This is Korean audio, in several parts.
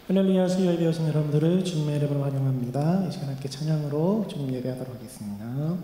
할렐루야. 수요 예배 오신 여러분들을 주님의 이름으로 환영합니다. 이 시간 함께 찬양으로 주님 예배하도록 하겠습니다.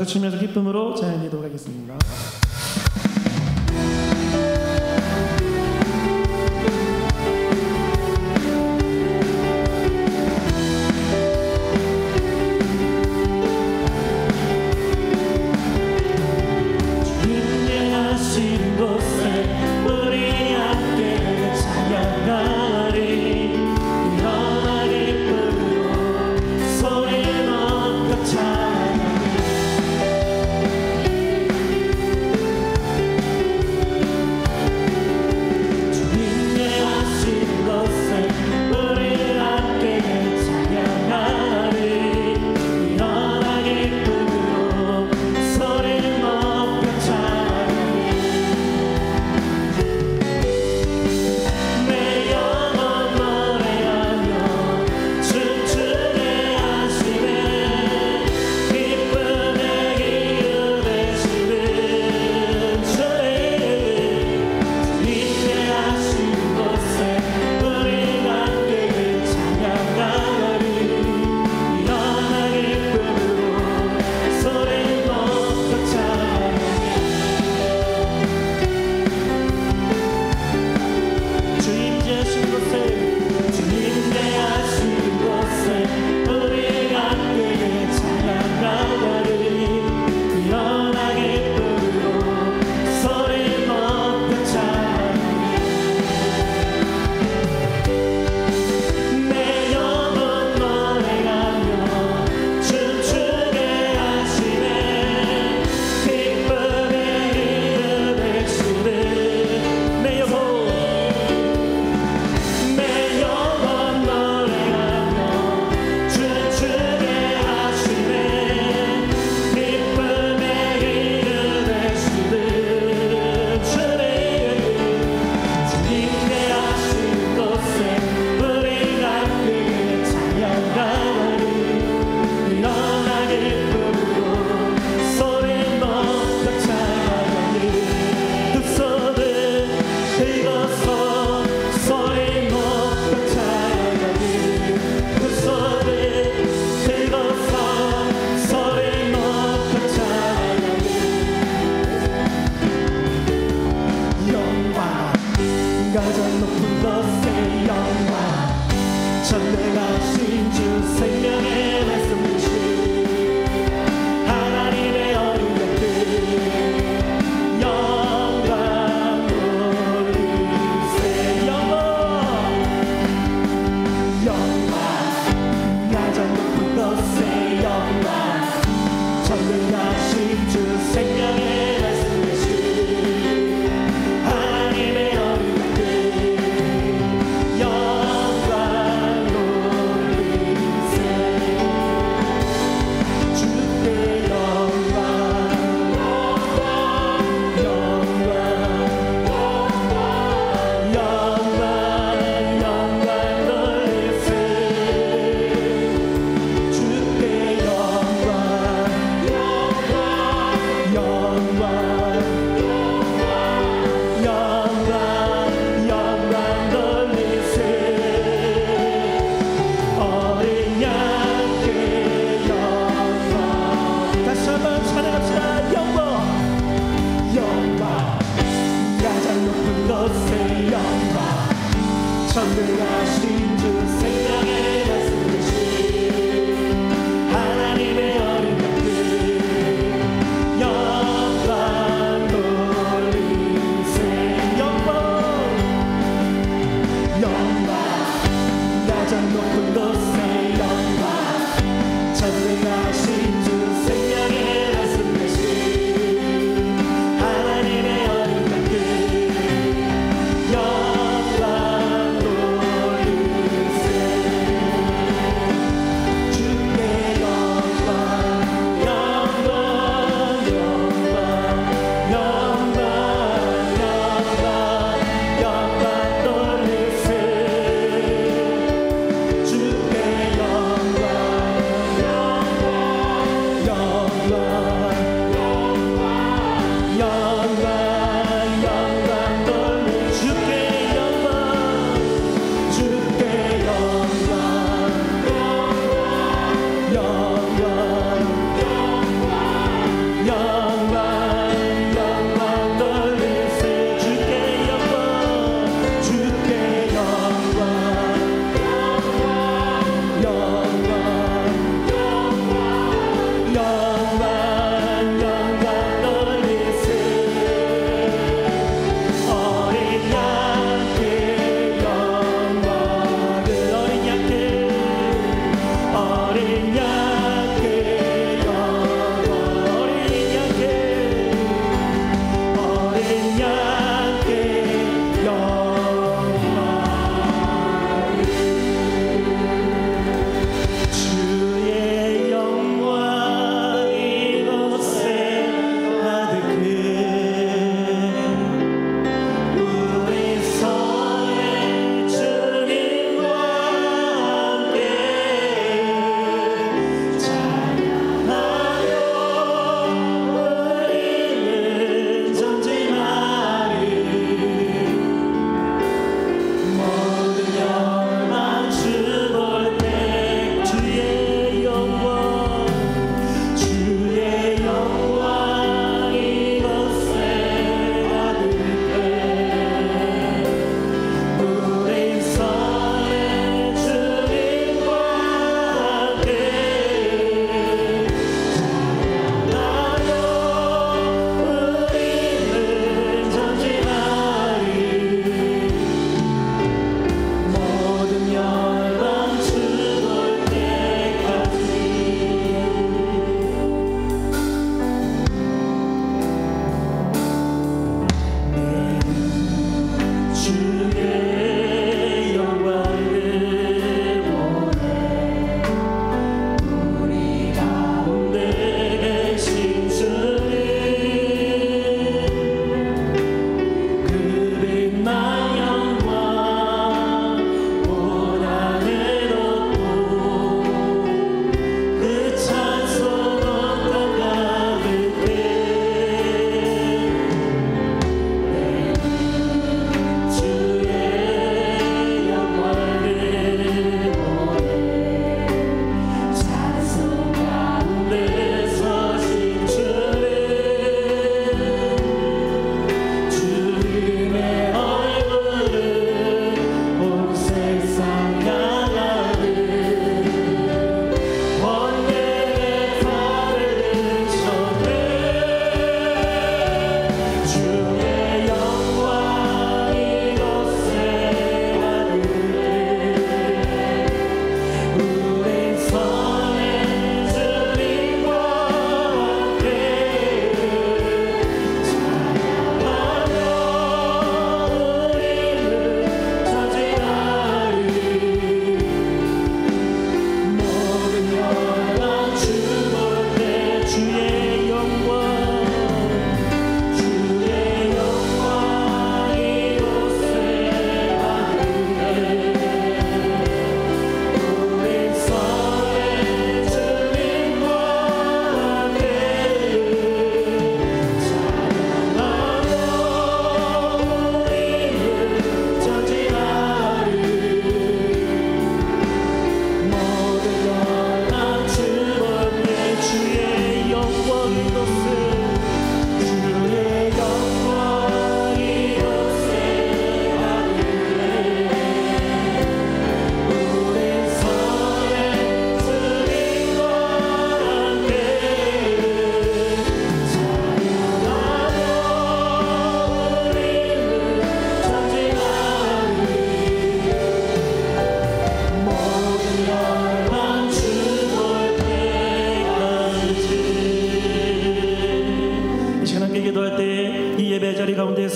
박수 치면서 기쁨으로 찬양하도록 하겠습니다. 소리 넣고 찬양해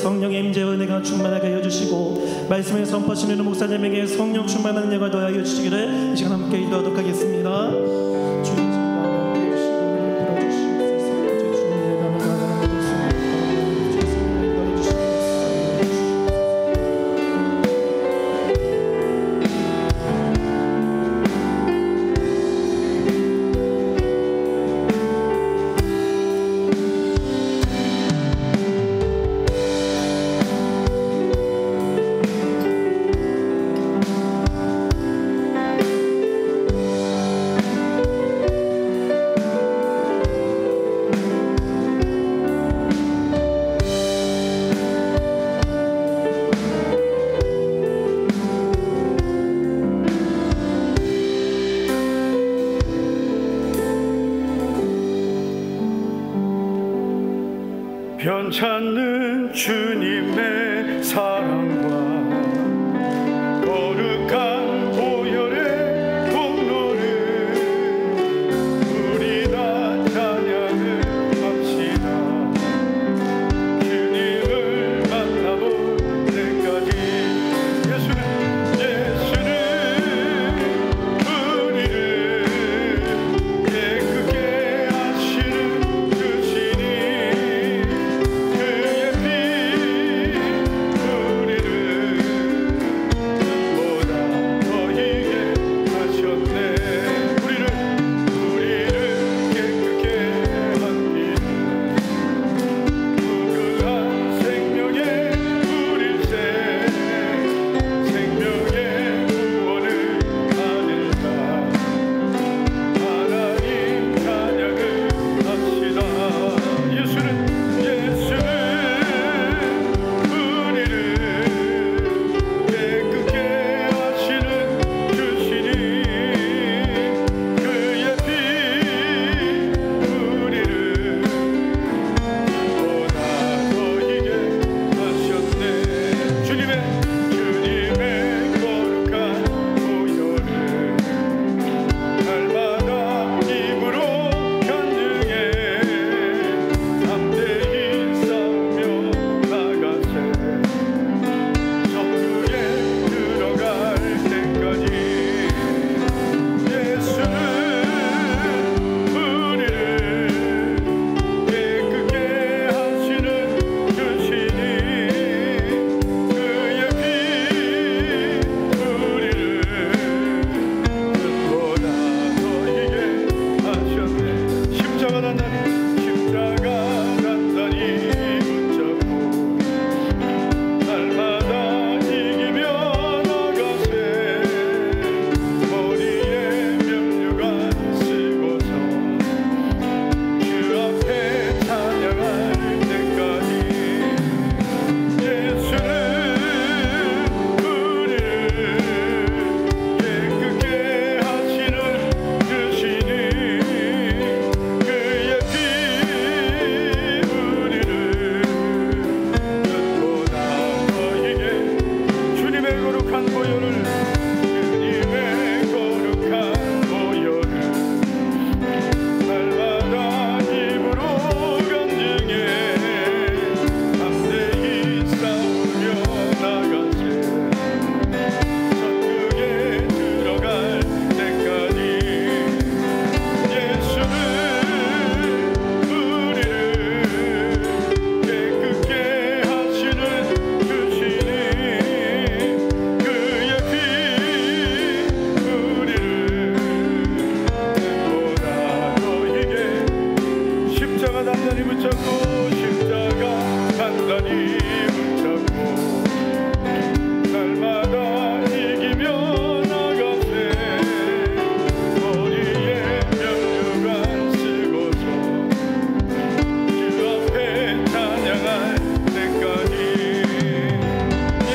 성령의 임재와 은혜가 충만하게 하여 주시고 말씀을 선포하시는 목사님에게 성령 충만한 은혜가 더하여 주시기를 이 시간 함께 기도하도록 하겠습니다. 변찮는 주님의 사랑과 거룩한 보혈의 공로를 우리 다 찬양을 합시다. 주님을 만나볼 때까지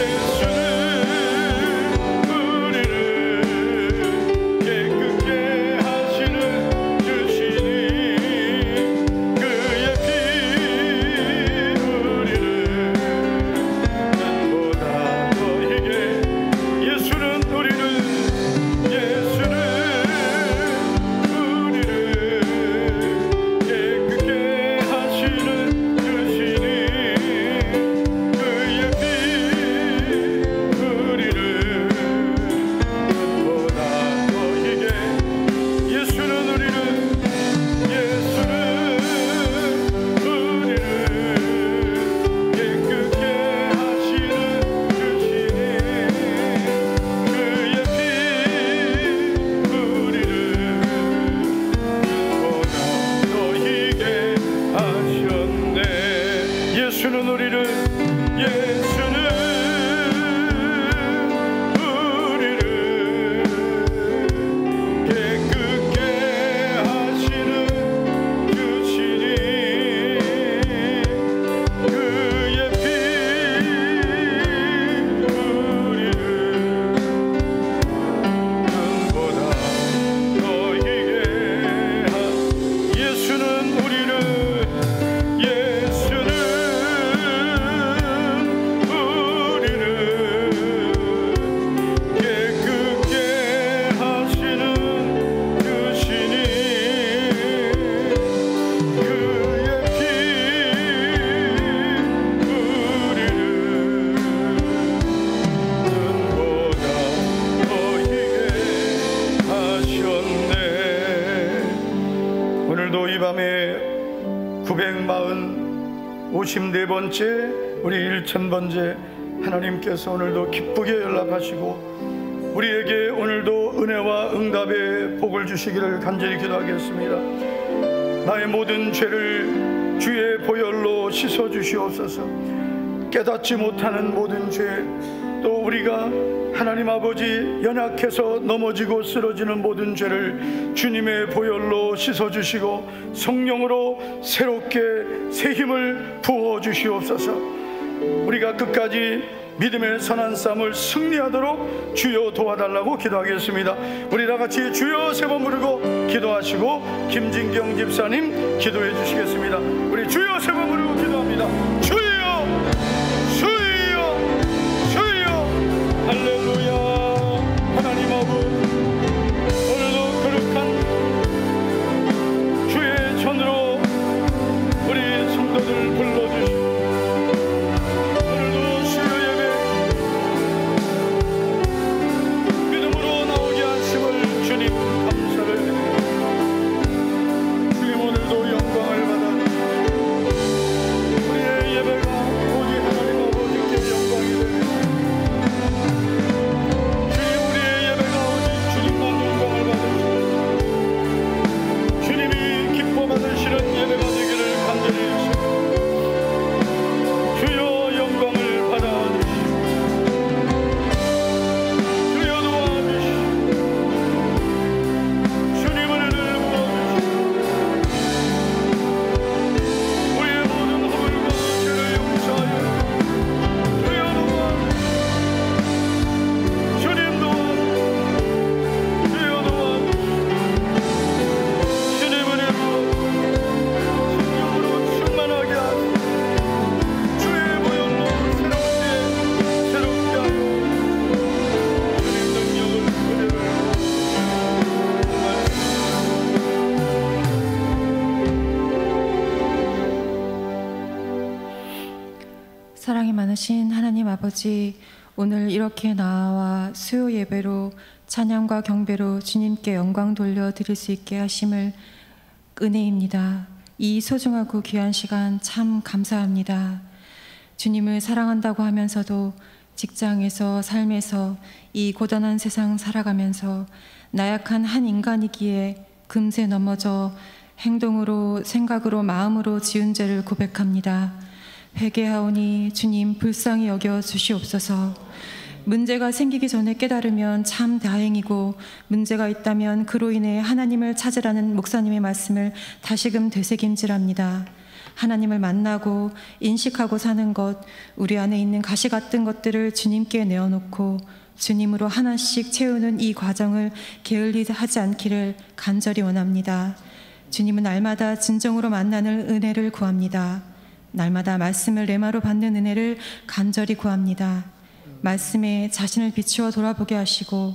예수는 우리를 깨끗게 하시는 주시니 그의 피 오늘도 이 밤에 954번째 우리 1000번째 하나님께서 오늘도 기쁘게 연락하시고 우리에게 오늘도 은혜와 응답의 복을 주시기를 간절히 기도하겠습니다. 나의 모든 죄를 주의 보혈로 씻어 주시옵소서. 깨닫지 못하는 모든 죄, 또 우리가 하나님 아버지 연약해서 넘어지고 쓰러지는 모든 죄를 주님의 보혈로 씻어주시고 성령으로 새롭게 새 힘을 부어주시옵소서. 우리가 끝까지 믿음의 선한 싸움을 승리하도록 주여 도와달라고 기도하겠습니다. 우리 다같이 주여 세 번 부르고 기도하시고 김진경 집사님 기도해 주시겠습니다. 우리 주여 세 번 부르고 기도합니다. 주여 주여 주여 할렐루야. 하나님 아버지, 오늘도 거룩한 주의 전으로 우리 성도들 불러주시고 오늘도 수요 예배 믿음으로 나오게 하심을 주님 감사를 드립니다. 주님 오늘도 영광을 받아 우리의 예배가 오직 하나님 아버지께 영광이 됩니다. 주님 우리의 예배가 오직 주님만 영광을 받으시고 주님이 기뻐 받으시는 예배가 되기를 간절히 주시고 주여 영광을 받아주시고 주여 도와주시고 주님을 부어주시고 우리의 모든 허물과 죄를 용서하여 주여 도와주시고 주님 도와주시고 주여 도와주시고 주님 은혜 부어주시고 성령으로 충만하게 하시고 주의 보혈로 새롭게 하여 주님 능력을 은혜를 사랑이 많으신 하나님 아버지, 오늘 이렇게 나와 수요 예배로 찬양과 경배로 주님께 영광 돌려드릴 수 있게 하심을 은혜입니다. 이 소중하고 귀한 시간 참 감사합니다. 주님을 사랑한다고 하면서도 직장에서 삶에서 이 고단한 세상 살아가면서 나약한 한 인간이기에 금세 넘어져 행동으로 생각으로 마음으로 지은 죄를 고백합니다. 회개하오니 주님 불쌍히 여겨 주시옵소서. 문제가 생기기 전에 깨달으면 참 다행이고 문제가 있다면 그로 인해 하나님을 찾으라는 목사님의 말씀을 다시금 되새김질합니다. 하나님을 만나고 인식하고 사는 것, 우리 안에 있는 가시 같은 것들을 주님께 내어놓고 주님으로 하나씩 채우는 이 과정을 게을리하지 않기를 간절히 원합니다. 주님은 날마다 진정으로 만나는 은혜를 구합니다. 날마다 말씀을 레마로 받는 은혜를 간절히 구합니다. 말씀에 자신을 비추어 돌아보게 하시고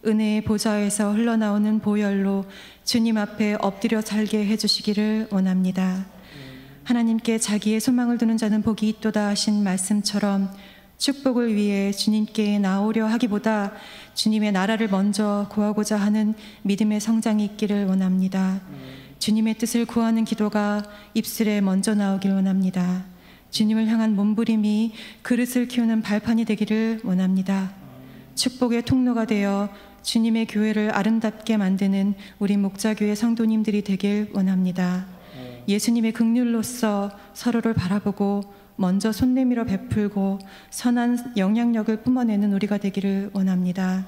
은혜의 보좌에서 흘러나오는 보혈로 주님 앞에 엎드려 살게 해주시기를 원합니다. 하나님께 자기의 소망을 두는 자는 복이 있도다 하신 말씀처럼 축복을 위해 주님께 나오려 하기보다 주님의 나라를 먼저 구하고자 하는 믿음의 성장이 있기를 원합니다. 주님의 뜻을 구하는 기도가 입술에 먼저 나오길 원합니다. 주님을 향한 몸부림이 그릇을 키우는 발판이 되기를 원합니다. 축복의 통로가 되어 주님의 교회를 아름답게 만드는 우리 목자교회 성도님들이 되길 원합니다. 예수님의 긍휼로서 서로를 바라보고 먼저 손 내밀어 베풀고 선한 영향력을 뿜어내는 우리가 되기를 원합니다.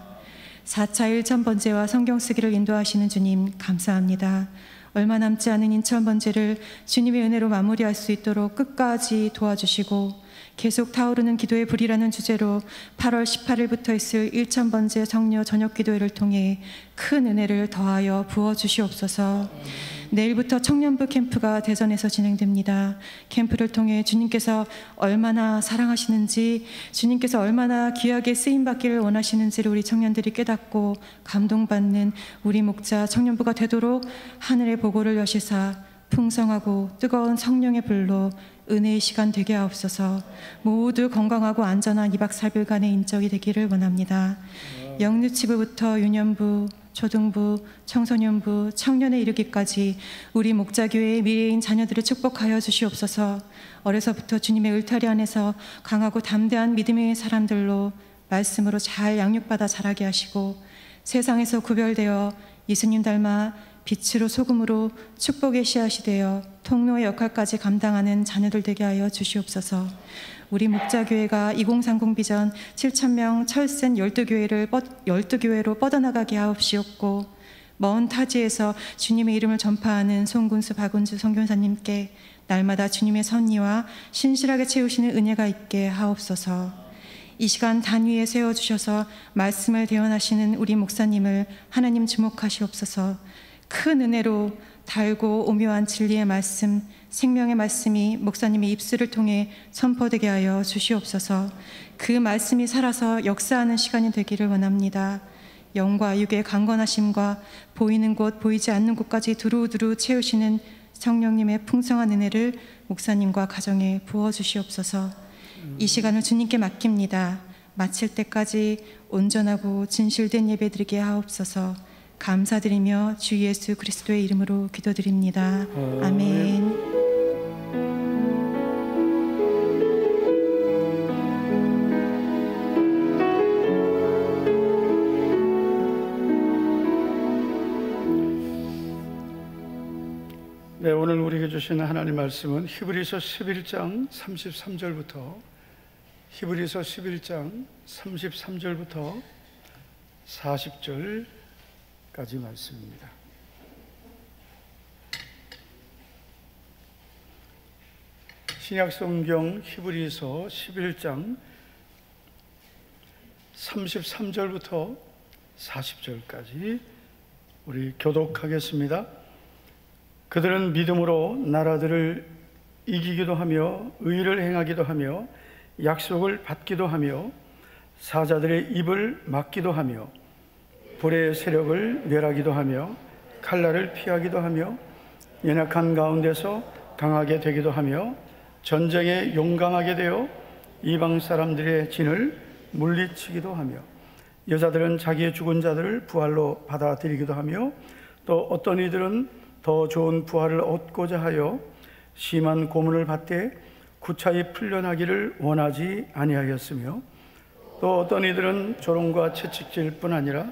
4차 1000번째와 성경 쓰기를 인도하시는 주님 감사합니다. 얼마 남지 않은 인천 번제를 주님의 은혜로 마무리할 수 있도록 끝까지 도와주시고 계속 타오르는 기도의 불이라는 주제로 8월 18일부터 있을 1000번제 성녀 저녁 기도회를 통해 큰 은혜를 더하여 부어주시옵소서. 내일부터 청년부 캠프가 대전에서 진행됩니다. 캠프를 통해 주님께서 얼마나 사랑하시는지, 주님께서 얼마나 귀하게 쓰임받기를 원하시는지를 우리 청년들이 깨닫고 감동받는 우리 목자 청년부가 되도록 하늘의 보고를 여시사 풍성하고 뜨거운 성령의 불로 은혜의 시간 되게 하옵소서. 모두 건강하고 안전한 2박 4일간의 인적이 되기를 원합니다. 영유치부부터 유년부, 초등부, 청소년부, 청년에 이르기까지 우리 목자교회의 미래인 자녀들을 축복하여 주시옵소서. 어려서부터 주님의 울타리 안에서 강하고 담대한 믿음의 사람들로 말씀으로 잘 양육받아 자라게 하시고 세상에서 구별되어 예수님 닮아 빛으로 소금으로 축복의 씨앗이 되어 통로의 역할까지 감당하는 자녀들 되게 하여 주시옵소서. 우리 목자교회가 2030 비전 7,000명 철센 12교회로 뻗어나가게 하옵시옵고 먼 타지에서 주님의 이름을 전파하는 송군수 박은주 선교사님께 날마다 주님의 섭리와 신실하게 채우시는 은혜가 있게 하옵소서. 이 시간 단위에 세워주셔서 말씀을 대언하시는 우리 목사님을 하나님 주목하시옵소서. 큰 은혜로 달고 오묘한 진리의 말씀, 생명의 말씀이 목사님의 입술을 통해 선포되게 하여 주시옵소서. 그 말씀이 살아서 역사하는 시간이 되기를 원합니다. 영과 육의 강건하심과 보이는 곳 보이지 않는 곳까지 두루두루 채우시는 성령님의 풍성한 은혜를 목사님과 가정에 부어주시옵소서. 이 시간을 주님께 맡깁니다. 마칠 때까지 온전하고 진실된 예배드리게 하옵소서. 감사드리며 주 예수 그리스도의 이름으로 기도드립니다. 아멘. 네, 오늘 우리에게 주신 하나님 말씀은 히브리서 11장 33절부터 히브리서 11장 33절부터 40절까지 말씀입니다. 신약성경 히브리서 11장 33절부터 40절까지 우리 교독하겠습니다. 그들은 믿음으로 나라들을 이기기도 하며 의를 행하기도 하며 약속을 받기도 하며 사자들의 입을 막기도 하며 불의 세력을 멸하기도 하며 칼날을 피하기도 하며 연약한 가운데서 강하게 되기도 하며 전쟁에 용감하게 되어 이방 사람들의 진을 물리치기도 하며 여자들은 자기의 죽은 자들을 부활로 받아들이기도 하며 또 어떤 이들은 더 좋은 부활을 얻고자 하여 심한 고문을 받되 구차히 풀려나기를 원하지 아니하였으며 또 어떤 이들은 조롱과 채찍질 뿐 아니라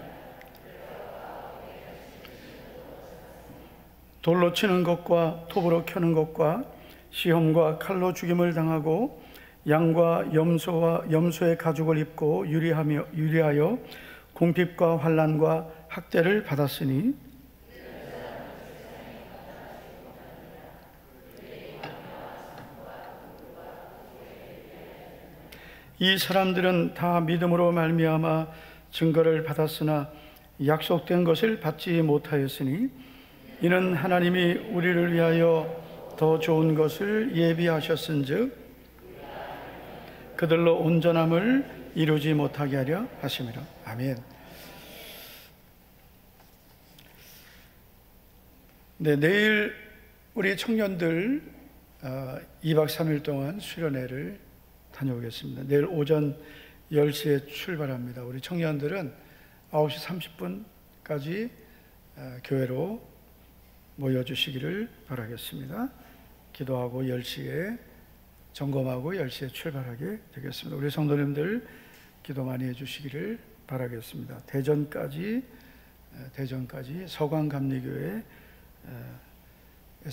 돌로 치는 것과 톱으로 켜는 것과 시험과 칼로 죽임을 당하고 양과 염소의 가죽을 입고 유리하여 궁핍과 환난과 학대를 받았으니 이 사람들은 다 믿음으로 말미암아 증거를 받았으나 약속된 것을 받지 못하였으니 이는 하나님이 우리를 위하여 더 좋은 것을 예비하셨은즉 그들로 온전함을 이루지 못하게 하려 하심이라. 아멘. 네, 내일 우리 청년들 2박 3일 동안 수련회를 다녀오겠습니다. 내일 오전 10시에 출발합니다. 우리 청년들은 9시 30분까지 교회로 모여주시기를 바라겠습니다. 기도하고 10시에 점검하고 10시에 출발하게 되겠습니다. 우리 성도님들 기도 많이 해주시기를 바라겠습니다. 대전까지 서광감리교회에서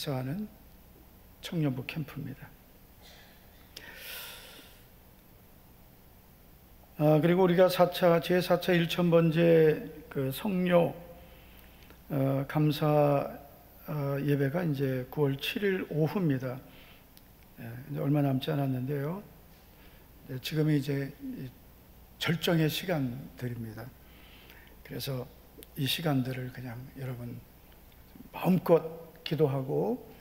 하는 청년부 캠프입니다. 그리고 우리가 제4차 1000번째 그 성료 감사 예배가 이제 9월 7일 오후입니다. 이제 얼마 남지 않았는데요. 지금이 이제 절정의 시간들입니다. 그래서 이 시간들을 그냥 여러분 마음껏 기도하고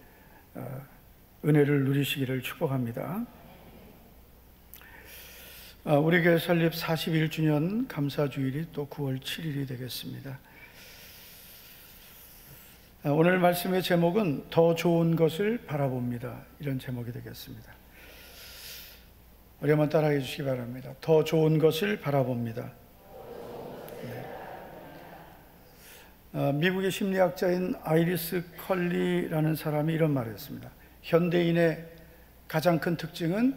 은혜를 누리시기를 축복합니다. 우리 교회 설립 41주년 감사주일이 또 9월 7일이 되겠습니다. 오늘 말씀의 제목은 더 좋은 것을 바라봅니다. 이런 제목이 되겠습니다. 우리 한번 따라해 주시기 바랍니다. 더 좋은 것을 바라봅니다. 네. 미국의 심리학자인 아이리스 컬리라는 사람이 이런 말을 했습니다. 현대인의 가장 큰 특징은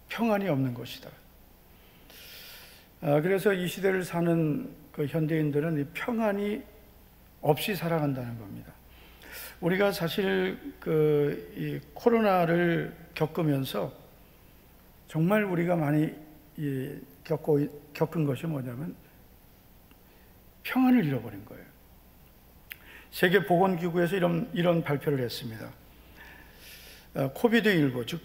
평안이 없는 것이다. 그래서 이 시대를 사는 그 현대인들은 이 평안이 없이 살아간다는 겁니다. 우리가 사실 이 코로나를 겪으면서 정말 우리가 많이 겪은 것이 뭐냐면 평안을 잃어버린 거예요. 세계보건기구에서 이런 발표를 했습니다. 코비드19, 즉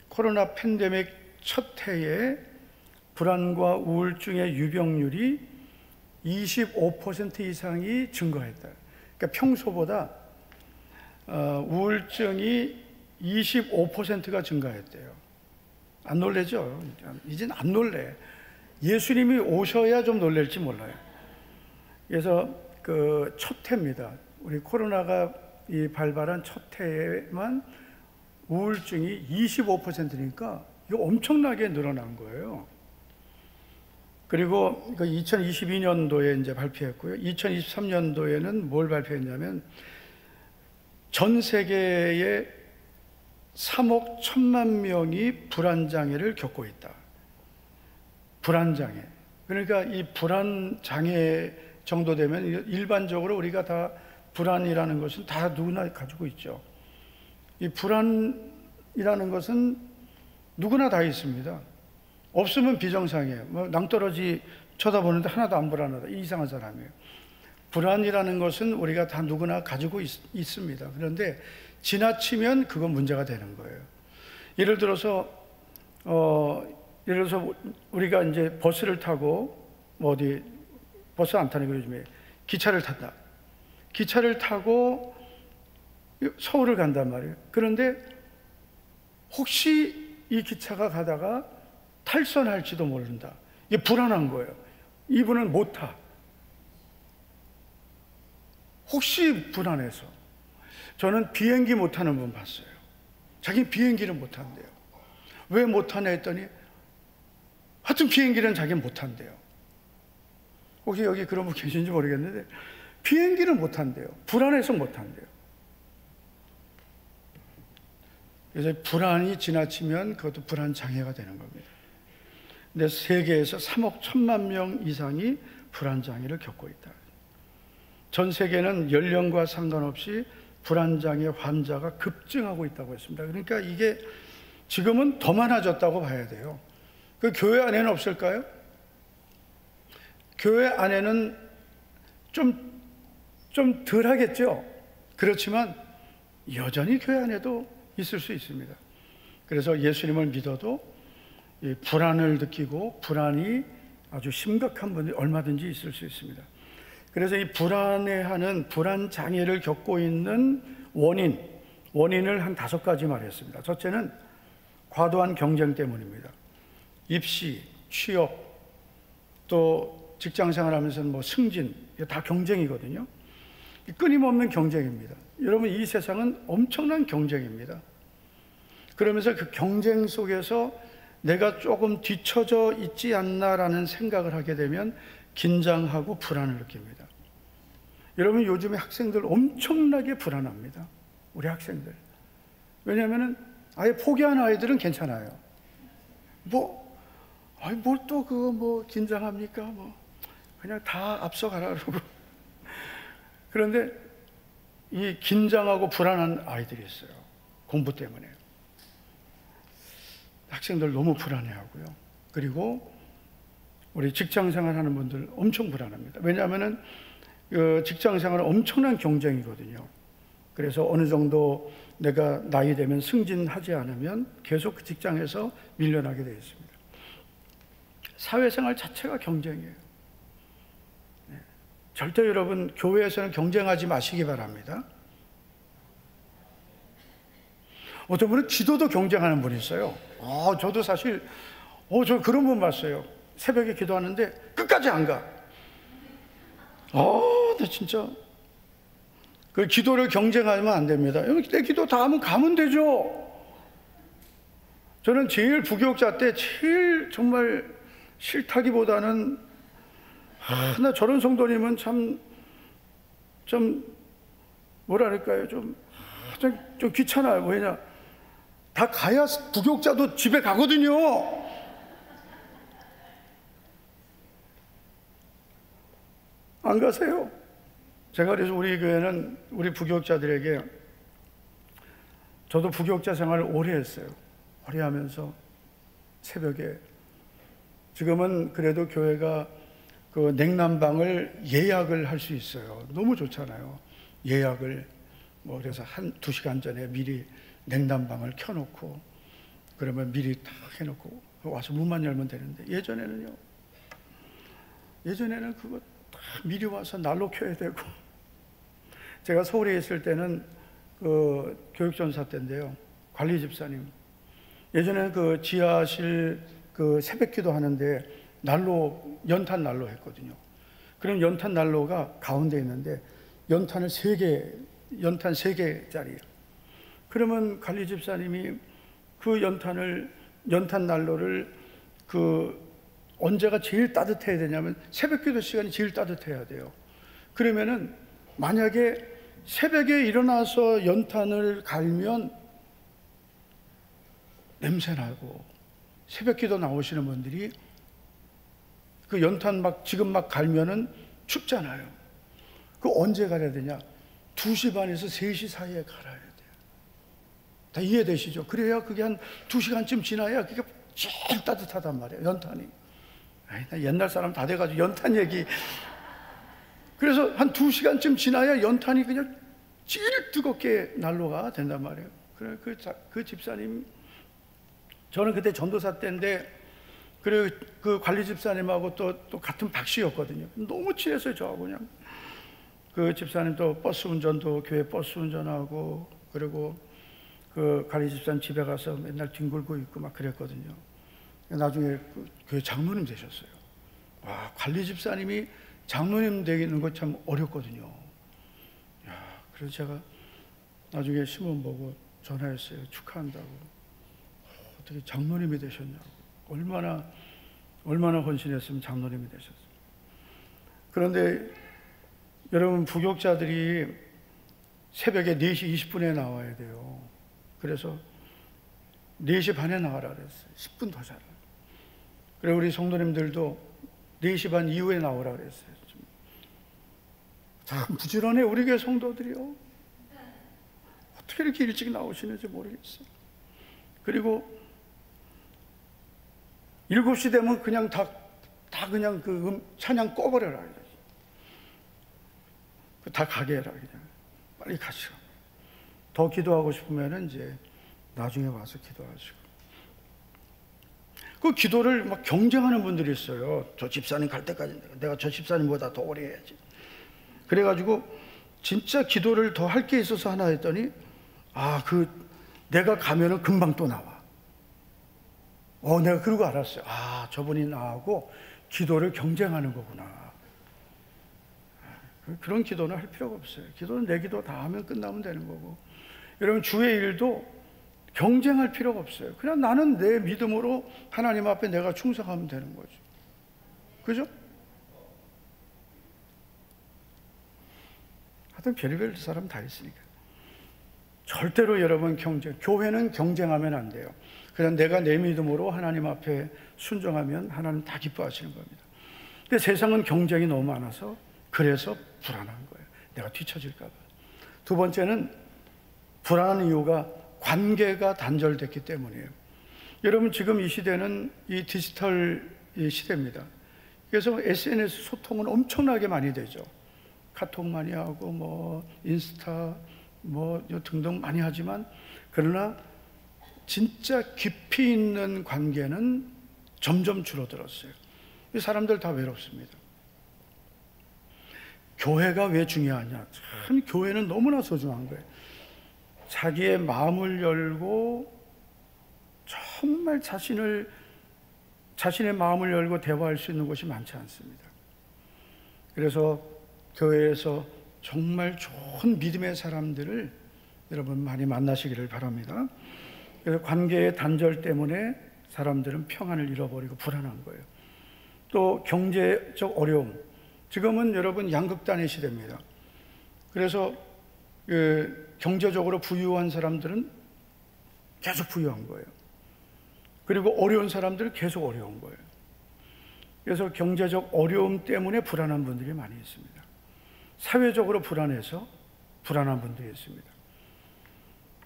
코로나 팬데믹 첫 해에 불안과 우울증의 유병률이 25% 이상이 증가했다. 그러니까 평소보다 우울증이 25%가 증가했대요. 안 놀래죠? 이젠 안 놀래. 예수님이 오셔야 좀 놀랄지 몰라요. 그래서 그 첫 해입니다. 우리 코로나가 이 발발한 첫 해에만 우울증이 25%니까 이거 엄청나게 늘어난 거예요. 그리고 2022년도에 이제 발표했고요. 2023년도에는 뭘 발표했냐면 전 세계에 3억 1천만 명이 불안장애를 겪고 있다. 불안장애. 그러니까 이 불안장애 정도 되면 일반적으로 우리가 다 불안이라는 것은 다 누구나 가지고 있죠. 이 불안이라는 것은 누구나 다 있습니다. 없으면 비정상이에요. 낭떠러지 쳐다보는데 하나도 안 불안하다. 이상한 사람이에요. 불안이라는 것은 우리가 다 누구나 가지고 있습니다. 그런데 지나치면 그건 문제가 되는 거예요. 예를 들어서 우리가 이제 버스를 타고 버스 안 타는 거 요즘에 기차를 탄다. 기차를 타고 서울을 간단 말이에요. 그런데 혹시 이 기차가 가다가 탈선할지도 모른다. 이게 불안한 거예요. 이분은 못 타. 혹시 불안해서. 저는 비행기 못 타는 분 봤어요. 자기 비행기를 못 탄대요. 왜 못 타냐 했더니 하여튼 비행기는 자기는 못 탄대요. 혹시 여기 그런 분 계신지 모르겠는데 비행기를 못 탄대요. 불안해서 못 탄대요. 그래서 불안이 지나치면 그것도 불안 장애가 되는 겁니다. 근데 세계에서 3억 1천만 명 이상이 불안 장애를 겪고 있다. 전 세계는 연령과 상관없이 불안 장애 환자가 급증하고 있다고 했습니다. 그러니까 이게 지금은 더 많아졌다고 봐야 돼요. 그 교회 안에는 없을까요? 교회 안에는 좀 덜 하겠죠. 그렇지만 여전히 교회 안에도 있을 수 있습니다. 그래서 예수님을 믿어도 이 불안을 느끼고 불안이 아주 심각한 분이 얼마든지 있을 수 있습니다. 그래서 이 불안해하는 불안 장애를 겪고 있는 원인을 한 5가지 말했습니다. 첫째는 과도한 경쟁 때문입니다. 입시, 취업, 또 직장생활하면서 승진, 이게 다 경쟁이거든요. 끊임없는 경쟁입니다. 여러분, 이 세상은 엄청난 경쟁입니다. 그러면서 그 경쟁 속에서 내가 조금 뒤처져 있지 않나라는 생각을 하게 되면 긴장하고 불안을 느낍니다. 여러분, 요즘에 학생들 엄청나게 불안합니다. 우리 학생들. 왜냐하면 아예 포기한 아이들은 괜찮아요. 뭘 또 긴장합니까? 그냥 다 앞서가라 그러고. 그런데 이 긴장하고 불안한 아이들이 있어요. 공부 때문에. 학생들 너무 불안해하고요. 그리고 우리 직장생활 하는 분들 엄청 불안합니다. 왜냐하면 직장생활은 엄청난 경쟁이거든요. 그래서 어느 정도 내가 나이 되면 승진하지 않으면 계속 그 직장에서 밀려나게 되어 있습니다. 사회생활 자체가 경쟁이에요. 네. 절대 여러분 교회에서는 경쟁하지 마시기 바랍니다. 어떤 분은 기도도 경쟁하는 분이 있어요. 저도 사실 저 그런 분 봤어요. 새벽에 기도하는데 끝까지 안 가. 나 진짜 그 기도를 경쟁하면 안 됩니다. 내 기도 다 하면 가면 되죠. 저는 제일 부교육자 때 제일 정말 싫다기보다는 나 저런 성도님은 좀 뭐랄까요, 좀 귀찮아요. 왜냐, 다 가야 부교육자도 집에 가거든요. 안 가세요? 제가 그래서 우리 교회는 우리 부교육자들에게, 저도 부교육자 생활을 오래 했어요. 오래 하면서 새벽에, 지금은 그래도 교회가 그 냉난방을 예약을 할 수 있어요. 너무 좋잖아요. 예약을 그래서 1-2시간 전에 미리 냉난방을 켜놓고, 그러면 미리 딱 해놓고 와서 문만 열면 되는데, 예전에는 그거 딱 미리 와서 난로 켜야 되고. 제가 서울에 있을 때는 그 교육전사 때인데요, 관리 집사님, 예전에는 그 지하실 그 새벽기도 하는데 연탄 난로 했거든요. 그럼 연탄 난로가 가운데 있는데 연탄 3개짜리예요. 그러면 관리 집사님이 그 연탄 난로를 언제가 제일 따뜻해야 되냐면 새벽기도 시간이 제일 따뜻해야 돼요. 그러면은 만약에 새벽에 일어나서 연탄을 갈면 냄새나고, 새벽기도 나오시는 분들이 그 연탄 지금 막 갈면은 춥잖아요. 그 언제 갈아야 되냐? 2시 반에서 3시 사이에 갈아야 돼요. 다 이해되시죠? 그래야 그게 한 2시간쯤 지나야 그게 제일 따뜻하단 말이에요, 연탄이. 나 옛날 사람 다 돼가지고 연탄 얘기. 그래서 한 2시간쯤 지나야 연탄이 그냥 제일 뜨겁게 난로가 된단 말이에요. 그래, 그 집사님, 저는 그때 전도사 때인데, 그리고 그 관리 집사님하고 또 같은 박씨였거든요. 너무 친했어요, 저하고. 그냥 그 집사님도 버스 운전도, 교회 버스 운전하고, 그리고 그 관리 집사님 집에 가서 맨날 뒹굴고 있고 막 그랬거든요. 나중에 그 교회 장로님 되셨어요. 와, 관리 집사님이 장로님 되는 거 참 어렵거든요. 그래서 제가 나중에 신문 보고 전화했어요. 축하한다고. 어떻게 장로님이 되셨냐고. 얼마나 헌신했으면 장로님이 되셨어요. 그런데 여러분, 부교육자들이 새벽에 4시 20분에 나와야 돼요. 그래서 4시 반에 나가라 그랬어요. 10분 더 자라. 그리고 우리 성도님들도 4시 반 이후에 나오라 그랬어요. 참 부지런해, 우리 교회 성도들이요. 어떻게 이렇게 일찍 나오시는지 모르겠어요. 그리고 7시 되면 그냥 다 그냥 찬양 꺼버려라. 다 가게 해라. 그냥 빨리 가시오. 더 기도하고 싶으면은 이제 나중에 와서 기도하시고. 그 기도를 막 경쟁하는 분들이 있어요. 저 집사님 갈 때까지 내가 저 집사님보다 더 오래 해야지. 그래가지고 진짜 기도를 더 할 게 있어서 하나 했더니, 내가 가면은 금방 또 나와. 내가 그러고 알았어요. 저분이 나하고 기도를 경쟁하는 거구나. 그런 기도는 할 필요가 없어요. 기도는 내 기도 다 하면 끝나면 되는 거고. 여러분, 주의 일도 경쟁할 필요가 없어요. 그냥 나는 내 믿음으로 하나님 앞에 내가 충성하면 되는 거죠. 그죠? 하여튼 별의별 사람 다 있으니까. 절대로 여러분 교회는 경쟁하면 안 돼요. 그냥 내가 내 믿음으로 하나님 앞에 순종하면 하나님 다 기뻐하시는 겁니다. 근데 세상은 경쟁이 너무 많아서 그래서 불안한 거예요. 내가 뒤처질까 봐. 두 번째는 불안한 이유가 관계가 단절됐기 때문이에요. 여러분, 지금 이 시대는 이 디지털 시대입니다. 그래서 SNS 소통은 엄청나게 많이 되죠. 카톡 많이 하고 인스타 등등 많이 하지만, 그러나 진짜 깊이 있는 관계는 점점 줄어들었어요. 이 사람들 다 외롭습니다. 교회가 왜 중요하냐? 참 교회는 너무나 소중한 거예요. 자기의 마음을 열고 정말 자신의 마음을 열고 대화할 수 있는 곳이 많지 않습니다. 그래서 교회에서 정말 좋은 믿음의 사람들을 여러분 많이 만나시기를 바랍니다. 그래서 관계의 단절 때문에 사람들은 평안을 잃어버리고 불안한 거예요. 또 경제적 어려움, 지금은 여러분 양극단의 시대입니다. 그래서 경제적으로 부유한 사람들은 계속 부유한 거예요. 그리고 어려운 사람들은 계속 어려운 거예요. 그래서 경제적 어려움 때문에 불안한 분들이 많이 있습니다. 사회적으로 불안해서 불안한 분들이 있습니다.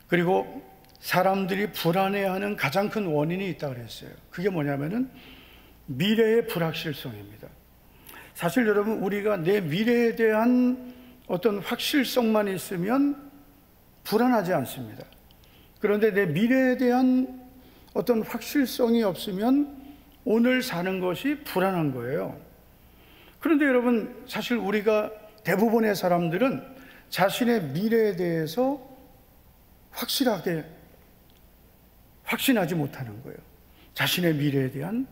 그리고 사람들이 불안해하는 가장 큰 원인이 있다고 그랬어요. 그게 뭐냐면은 미래의 불확실성입니다. 사실 여러분, 우리가 내 미래에 대한 어떤 확실성만 있으면 불안하지 않습니다. 그런데 내 미래에 대한 어떤 확실성이 없으면 오늘 사는 것이 불안한 거예요. 그런데 여러분, 사실 우리가 대부분의 사람들은 자신의 미래에 대해서 확신하지 못하는 거예요. 자신의 미래에 대한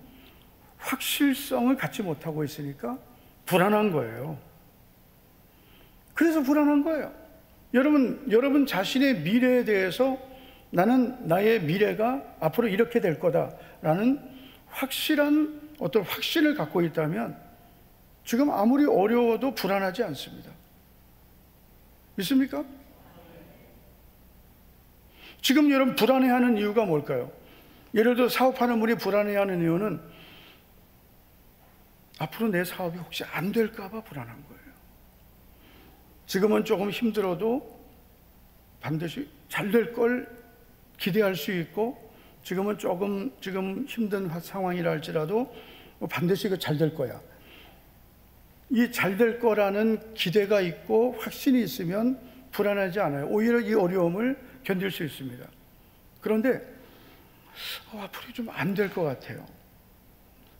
확실성을 갖지 못하고 있으니까 불안한 거예요. 그래서 불안한 거예요. 여러분 자신의 미래에 대해서 나는 나의 미래가 앞으로 이렇게 될 거다라는 확실한 어떤 확신을 갖고 있다면 지금 아무리 어려워도 불안하지 않습니다. 믿습니까? 지금 여러분 불안해하는 이유가 뭘까요? 예를 들어 사업하는 분이 불안해하는 이유는 앞으로 내 사업이 혹시 안 될까 봐 불안한 거예요. 지금은 조금 힘들어도 반드시 잘 될 걸 기대할 수 있고, 지금은 지금 힘든 상황이라 할지라도 반드시 이거 잘 될 거야. 이 잘 될 거라는 기대가 있고 확신이 있으면 불안하지 않아요. 오히려 이 어려움을 견딜 수 있습니다. 그런데 앞으로 좀 안 될 것 같아요.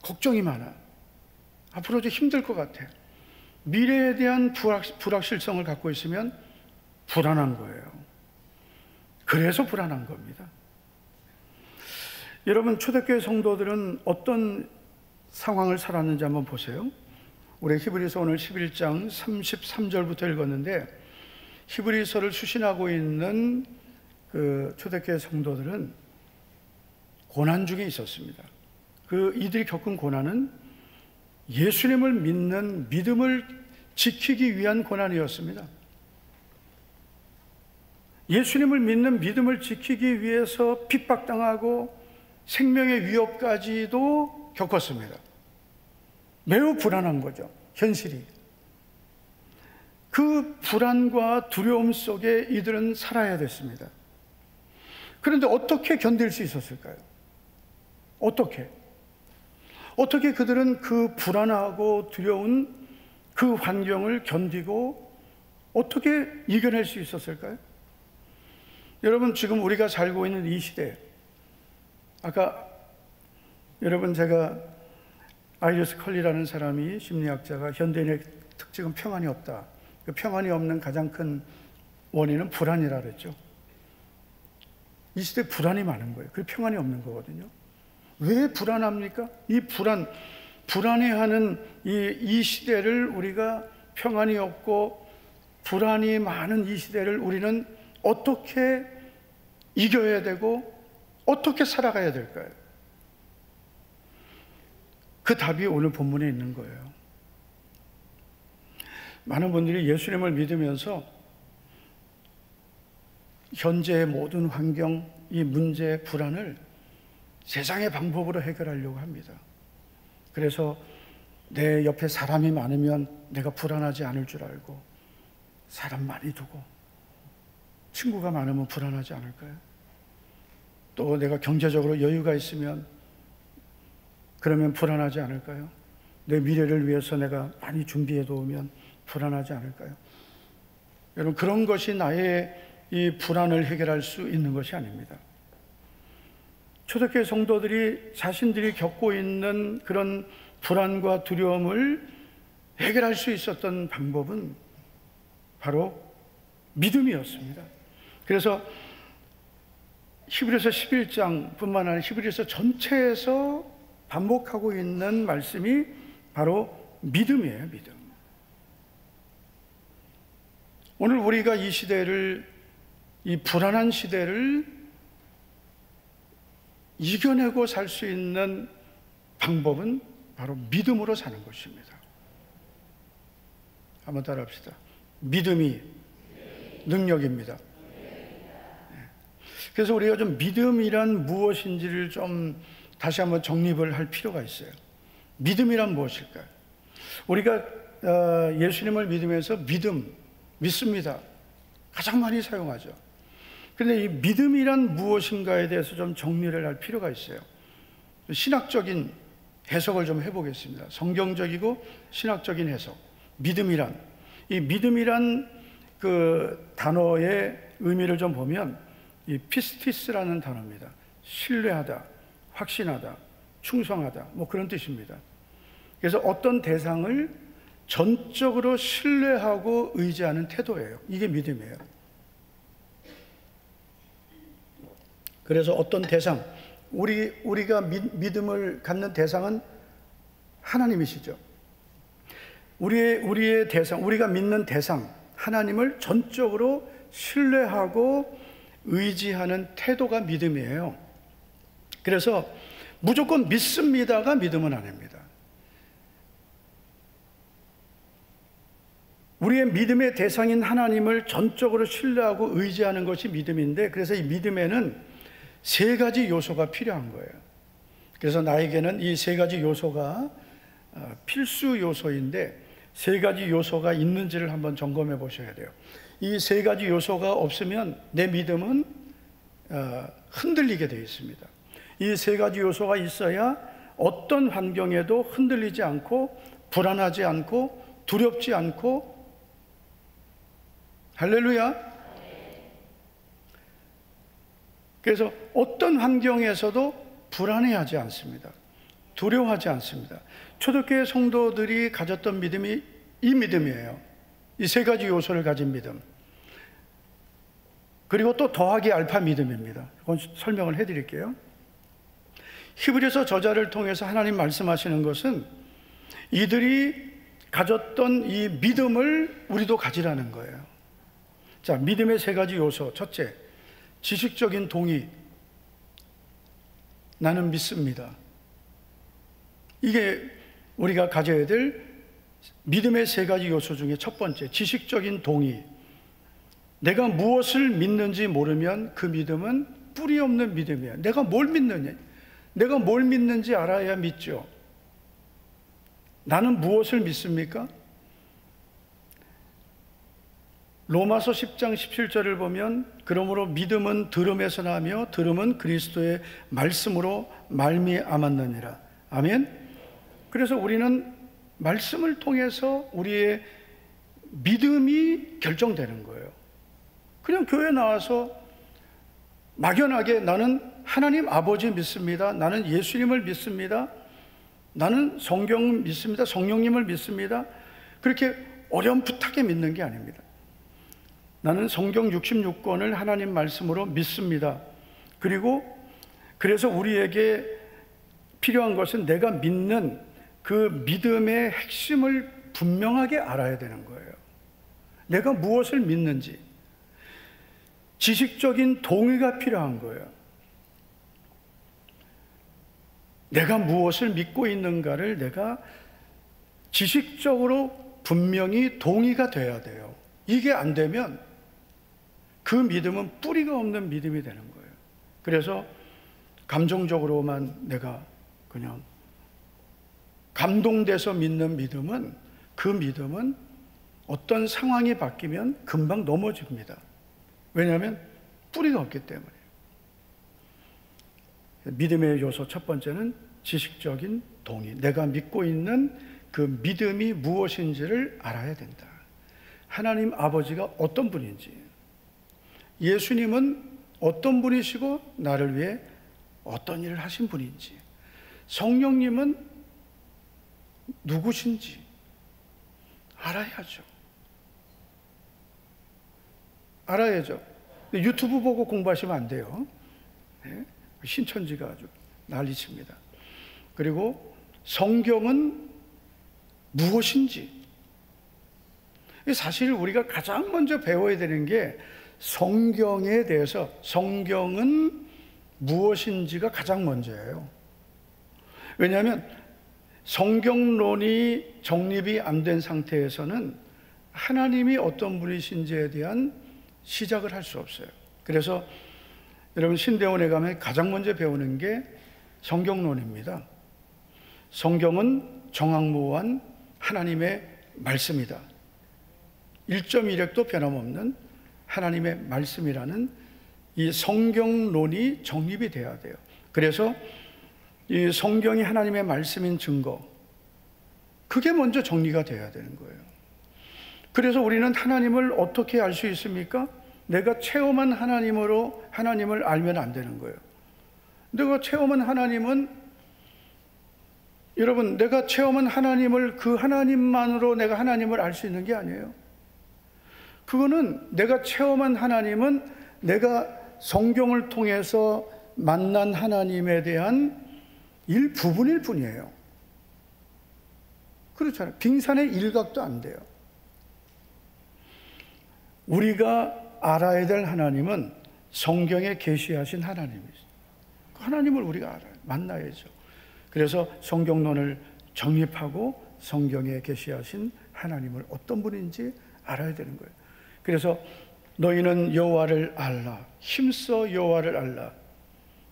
걱정이 많아. 앞으로 좀 힘들 것 같아요. 미래에 대한 불확실성을 갖고 있으면 불안한 거예요. 그래서 불안한 겁니다. 여러분, 초대교회 성도들은 어떤 상황을 살았는지 한번 보세요. 우리 히브리서 오늘 11장 33절부터 읽었는데, 히브리서를 수신하고 있는 그 초대교회 성도들은 고난 중에 있었습니다. 이들이 겪은 고난은 예수님을 믿는 믿음을 지키기 위한 고난이었습니다. 예수님을 믿는 믿음을 지키기 위해서 핍박당하고 생명의 위협까지도 겪었습니다. 매우 불안한 거죠, 현실이. 그 불안과 두려움 속에 이들은 살아야 됐습니다. 그런데 어떻게 견딜 수 있었을까요? 어떻게 그들은 그 불안하고 두려운 그 환경을 견디고 어떻게 이겨낼 수 있었을까요? 여러분, 지금 우리가 살고 있는 이 시대, 아까 여러분, 제가 아이리스 컬리라는 사람이, 심리학자가 현대인의 특징은 평안이 없다, 그 평안이 없는 가장 큰 원인은 불안이라 그랬죠. 이 시대에 불안이 많은 거예요. 그게 평안이 없는 거거든요. 왜 불안합니까? 이 불안해하는 이 시대를, 우리가 평안이 없고 불안이 많은 이 시대를 우리는 어떻게 이겨야 되고 어떻게 살아가야 될까요? 그 답이 오늘 본문에 있는 거예요. 많은 분들이 예수님을 믿으면서 현재의 모든 환경, 이 문제, 불안을 세상의 방법으로 해결하려고 합니다. 그래서 내 옆에 사람이 많으면 내가 불안하지 않을 줄 알고 사람 많이 두고, 친구가 많으면 불안하지 않을까요? 또 내가 경제적으로 여유가 있으면 그러면 불안하지 않을까요? 내 미래를 위해서 내가 많이 준비해 놓으면 불안하지 않을까요? 여러분, 그런 것이 나의 이 불안을 해결할 수 있는 것이 아닙니다. 초대교회 성도들이 자신들이 겪고 있는 그런 불안과 두려움을 해결할 수 있었던 방법은 바로 믿음이었습니다. 그래서 히브리서 11장뿐만 아니라 히브리서 전체에서 반복하고 있는 말씀이 바로 믿음이에요, 믿음. 오늘 우리가 이 시대를, 이 불안한 시대를 이겨내고 살 수 있는 방법은 바로 믿음으로 사는 것입니다. 한번 따라합시다. 믿음이 능력입니다. 그래서 우리가 좀 믿음이란 무엇인지를 좀 다시 한번 정립을 할 필요가 있어요. 믿음이란 무엇일까요? 우리가 예수님을 믿으면서 믿습니다. 가장 많이 사용하죠. 그런데 이 믿음이란 무엇인가에 대해서 좀 정리를 할 필요가 있어요. 신학적인 해석을 좀 해보겠습니다. 성경적이고 신학적인 해석. 이 믿음이란 그 단어의 의미를 좀 보면 이 피스티스라는 단어입니다. 신뢰하다, 확신하다, 충성하다, 뭐 그런 뜻입니다. 그래서 어떤 대상을 전적으로 신뢰하고 의지하는 태도예요. 이게 믿음이에요. 그래서 어떤 대상, 우리가 믿음을 갖는 대상은 하나님이시죠. 우리의 대상, 우리가 믿는 대상, 하나님을 전적으로 신뢰하고 의지하는 태도가 믿음이에요. 그래서 무조건 믿습니다가 믿음은 아닙니다. 우리의 믿음의 대상인 하나님을 전적으로 신뢰하고 의지하는 것이 믿음인데, 그래서 이 믿음에는 세 가지 요소가 필요한 거예요. 그래서 나에게는 이 세 가지 요소가 필수 요소인데, 세 가지 요소가 있는지를 한번 점검해 보셔야 돼요. 이 세 가지 요소가 없으면 내 믿음은 흔들리게 되어 있습니다. 이 세 가지 요소가 있어야 어떤 환경에도 흔들리지 않고 불안하지 않고 두렵지 않고, 할렐루야. 그래서 어떤 환경에서도 불안해하지 않습니다. 두려워하지 않습니다. 초대교회 성도들이 가졌던 믿음이 이 믿음이에요. 이 세 가지 요소를 가진 믿음. 그리고 또 더하기 알파 믿음입니다. 그건 설명을 해드릴게요. 히브리서 저자를 통해서 하나님 말씀하시는 것은 이들이 가졌던 이 믿음을 우리도 가지라는 거예요. 자, 믿음의 세 가지 요소. 첫째, 지식적인 동의. 나는 믿습니다. 이게 우리가 가져야 될 믿음의 세 가지 요소 중에 첫 번째, 지식적인 동의. 내가 무엇을 믿는지 모르면 그 믿음은 뿌리 없는 믿음이에요. 내가 뭘 믿느냐? 내가 뭘 믿는지 알아야 믿죠. 나는 무엇을 믿습니까? 로마서 10장 17절을 보면 그러므로 믿음은 들음에서 나며 들음은 그리스도의 말씀으로 말미암았느니라. 아멘. 그래서 우리는 말씀을 통해서 우리의 믿음이 결정되는 거예요. 그냥 교회 나와서 막연하게 나는 하나님 아버지 믿습니다. 나는 예수님을 믿습니다. 나는 성경 믿습니다. 성령님을 믿습니다. 그렇게 어렴풋하게 믿는 게 아닙니다. 나는 성경 66권을 하나님 말씀으로 믿습니다. 그래서 우리에게 필요한 것은 내가 믿는 그 믿음의 핵심을 분명하게 알아야 되는 거예요. 내가 무엇을 믿는지. 지식적인 동의가 필요한 거예요. 내가 무엇을 믿고 있는가를 내가 지식적으로 분명히 동의가 돼야 돼요. 이게 안 되면 그 믿음은 뿌리가 없는 믿음이 되는 거예요. 그래서 감정적으로만 내가 그냥 감동돼서 믿는 믿음은, 그 믿음은 어떤 상황이 바뀌면 금방 넘어집니다. 왜냐하면 뿌리가 없기 때문에. 믿음의 요소 첫 번째는 지식적인 동의. 내가 믿고 있는 그 믿음이 무엇인지를 알아야 된다. 하나님 아버지가 어떤 분인지, 예수님은 어떤 분이시고 나를 위해 어떤 일을 하신 분인지, 성령님은 누구신지 알아야죠. 알아야죠. 유튜브 보고 공부하시면 안 돼요. 네? 신천지가 아주 난리칩니다. 그리고 성경은 무엇인지. 사실 우리가 가장 먼저 배워야 되는 게 성경에 대해서, 성경은 무엇인지가 가장 먼저예요. 왜냐하면 성경론이 정립이 안 된 상태에서는 하나님이 어떤 분이신지에 대한 시작을 할 수 없어요. 그래서 여러분 신대원에 가면 가장 먼저 배우는 게 성경론입니다. 성경은 정확무한 하나님의 말씀이다. 1.1획도 변함없는 하나님의 말씀이라는 이 성경론이 정립이 돼야 돼요. 그래서 이 성경이 하나님의 말씀인 증거, 그게 먼저 정리가 돼야 되는 거예요. 그래서 우리는 하나님을 어떻게 알 수 있습니까? 내가 체험한 하나님으로 하나님을 알면 안 되는 거예요. 내가 체험한 하나님은, 여러분, 내가 체험한 하나님을 그 하나님만으로 내가 하나님을 알 수 있는 게 아니에요. 그거는 내가 체험한 하나님은 내가 성경을 통해서 만난 하나님에 대한 일부분일 뿐이에요. 그렇잖아요. 빙산의 일각도 안 돼요. 우리가 알아야 될 하나님은 성경에 계시하신 하나님이죠. 그 하나님을 우리가 알아요. 만나야죠. 그래서 성경론을 정립하고 성경에 계시하신 하나님을 어떤 분인지 알아야 되는 거예요. 그래서 너희는 여호와를 알라, 힘써 여호와를 알라.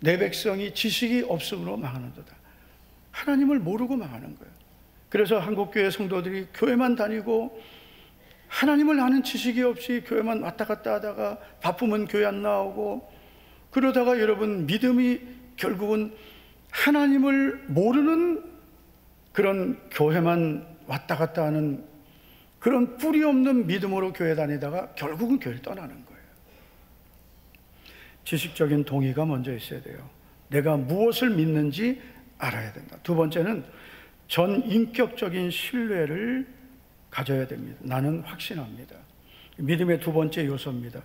내 백성이 지식이 없음으로 망하는도다. 하나님을 모르고 망하는 거예요. 그래서 한국교회 성도들이 교회만 다니고 하나님을 아는 지식이 없이 교회만 왔다 갔다 하다가 바쁘면 교회 안 나오고, 그러다가 여러분 믿음이 결국은 하나님을 모르는 그런 교회만 왔다 갔다 하는 그런 뿌리 없는 믿음으로 교회 다니다가 결국은 교회를 떠나는 거예요. 지식적인 동의가 먼저 있어야 돼요. 내가 무엇을 믿는지 알아야 된다. 두 번째는 전인격적인 신뢰를 가져야 됩니다. 나는 확신합니다. 믿음의 두 번째 요소입니다.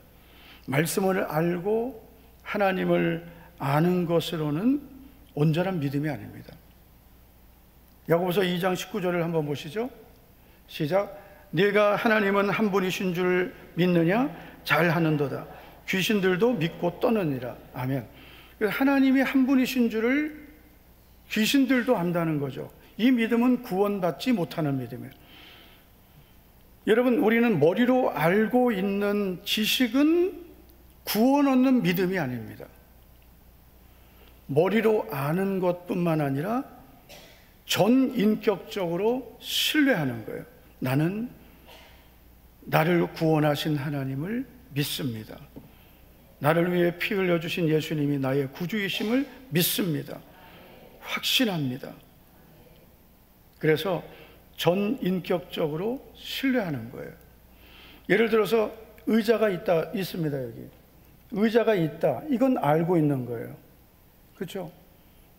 말씀을 알고 하나님을 아는 것으로는 온전한 믿음이 아닙니다. 야고보서 2장 19절을 한번 보시죠. 시작. 네가 하나님은 한 분이신 줄 믿느냐? 잘하는도다. 귀신들도 믿고 떠느니라. 아멘. 하나님이 한 분이신 줄을 귀신들도 안다는 거죠. 이 믿음은 구원받지 못하는 믿음이에요. 여러분, 우리는 머리로 알고 있는 지식은 구원 얻는 믿음이 아닙니다. 머리로 아는 것뿐만 아니라 전인격적으로 신뢰하는 거예요. 나는 나를 구원하신 하나님을 믿습니다. 나를 위해 피 흘려주신 예수님이 나의 구주이심을 믿습니다. 확신합니다. 그래서 전인격적으로 신뢰하는 거예요. 예를 들어서 의자가 있습니다. 여기 의자가 있다, 이건 알고 있는 거예요. 그렇죠?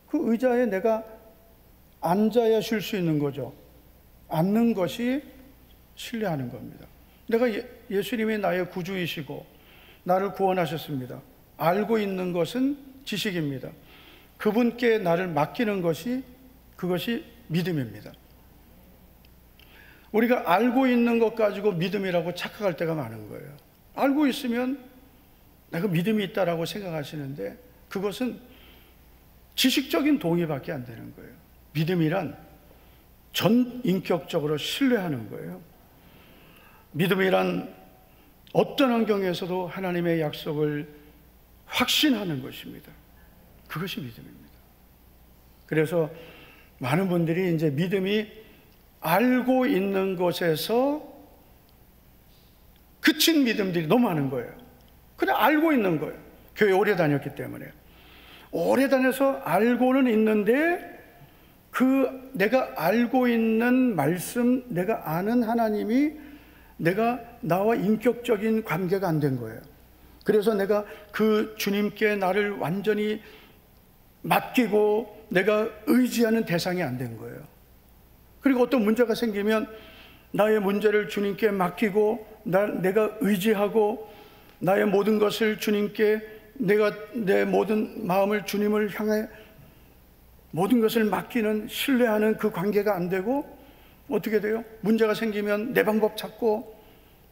그 의자에 내가 앉아야 쉴 수 있는 거죠. 앉는 것이 신뢰하는 겁니다. 내가 예수님이 나의 구주이시고 나를 구원하셨습니다. 알고 있는 것은 지식입니다. 그분께 나를 맡기는 것이, 그것이 믿음입니다. 우리가 알고 있는 것 가지고 믿음이라고 착각할 때가 많은 거예요. 알고 있으면 내가 믿음이 있다라고 생각하시는데 그것은 지식적인 동의밖에 안 되는 거예요. 믿음이란 전인격적으로 신뢰하는 거예요. 믿음이란 어떤 환경에서도 하나님의 약속을 확신하는 것입니다. 그것이 믿음입니다. 그래서 많은 분들이 이제 믿음이 알고 있는 것에서 그친 믿음들이 너무 많은 거예요. 그냥 알고 있는 거예요. 교회 오래 다녔기 때문에. 오래 다녀서 알고는 있는데 그 내가 알고 있는 말씀, 내가 아는 하나님이 나와 인격적인 관계가 안 된 거예요. 그래서 내가 그 주님께 나를 완전히 맡기고 내가 의지하는 대상이 안 된 거예요. 그리고 어떤 문제가 생기면 나의 문제를 주님께 맡기고 내가 의지하고 나의 모든 것을 주님께, 내 모든 마음을 주님을 향해 모든 것을 맡기는, 신뢰하는 그 관계가 안 되고 어떻게 돼요? 문제가 생기면 내 방법 찾고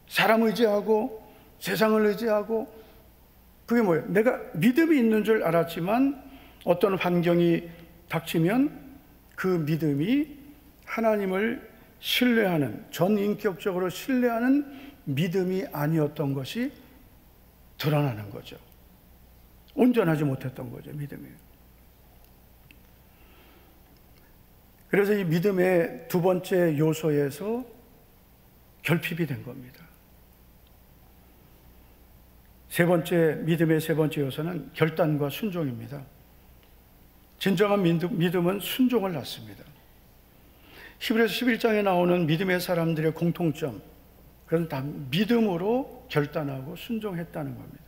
사람 의지하고 세상을 의지하고, 그게 뭐예요? 내가 믿음이 있는 줄 알았지만 어떤 환경이 닥치면 그 믿음이 하나님을 신뢰하는, 전인격적으로 신뢰하는 믿음이 아니었던 것이 드러나는 거죠. 온전하지 못했던 거죠, 믿음이. 그래서 이 믿음의 두 번째 요소에서 결핍이 된 겁니다. 믿음의 세 번째 요소는 결단과 순종입니다. 진정한 믿음은 순종을 낳습니다. 히브리서 11장에 나오는 믿음의 사람들의 공통점, 그건 다 믿음으로 결단하고 순종했다는 겁니다.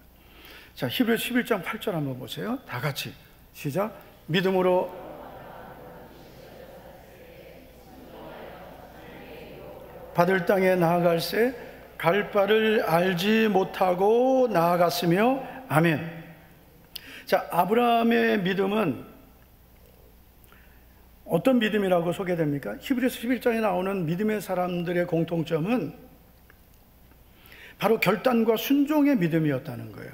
자, 히브리서 11장 8절 한번 보세요. 다 같이 시작. 믿음으로 받을 땅에 나아갈새 갈 바를 알지 못하고 나아갔으며 아멘. 자, 아브라함의 믿음은 어떤 믿음이라고 소개됩니까? 히브리서 11장에 나오는 믿음의 사람들의 공통점은 바로 결단과 순종의 믿음이었다는 거예요.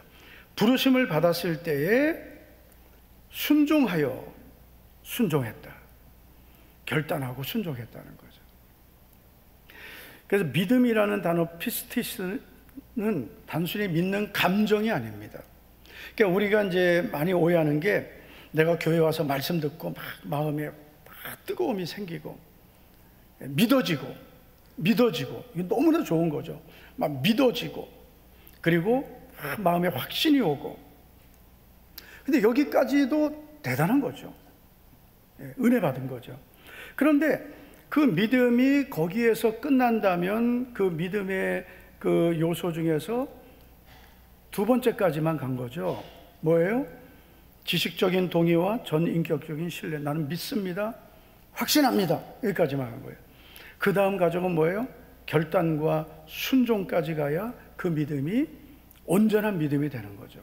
부르심을 받았을 때에 순종하여 순종했다. 결단하고 순종했다는 거죠. 그래서 믿음이라는 단어 피스티스는 단순히 믿는 감정이 아닙니다. 그러니까 우리가 이제 많이 오해하는 게 내가 교회 와서 말씀 듣고 막 마음에 막 뜨거움이 생기고 믿어지고 이게 너무나 좋은 거죠. 막 믿어지고 그리고 마음에 확신이 오고. 근데 여기까지도 대단한 거죠. 은혜 받은 거죠. 그런데 그 믿음이 거기에서 끝난다면 그 믿음의 그 요소 중에서 두 번째까지만 간 거죠. 뭐예요? 지식적인 동의와 전인격적인 신뢰. 나는 믿습니다. 확신합니다. 여기까지만 간 거예요. 그 다음 과정은 뭐예요? 결단과 순종까지 가야 그 믿음이 온전한 믿음이 되는 거죠.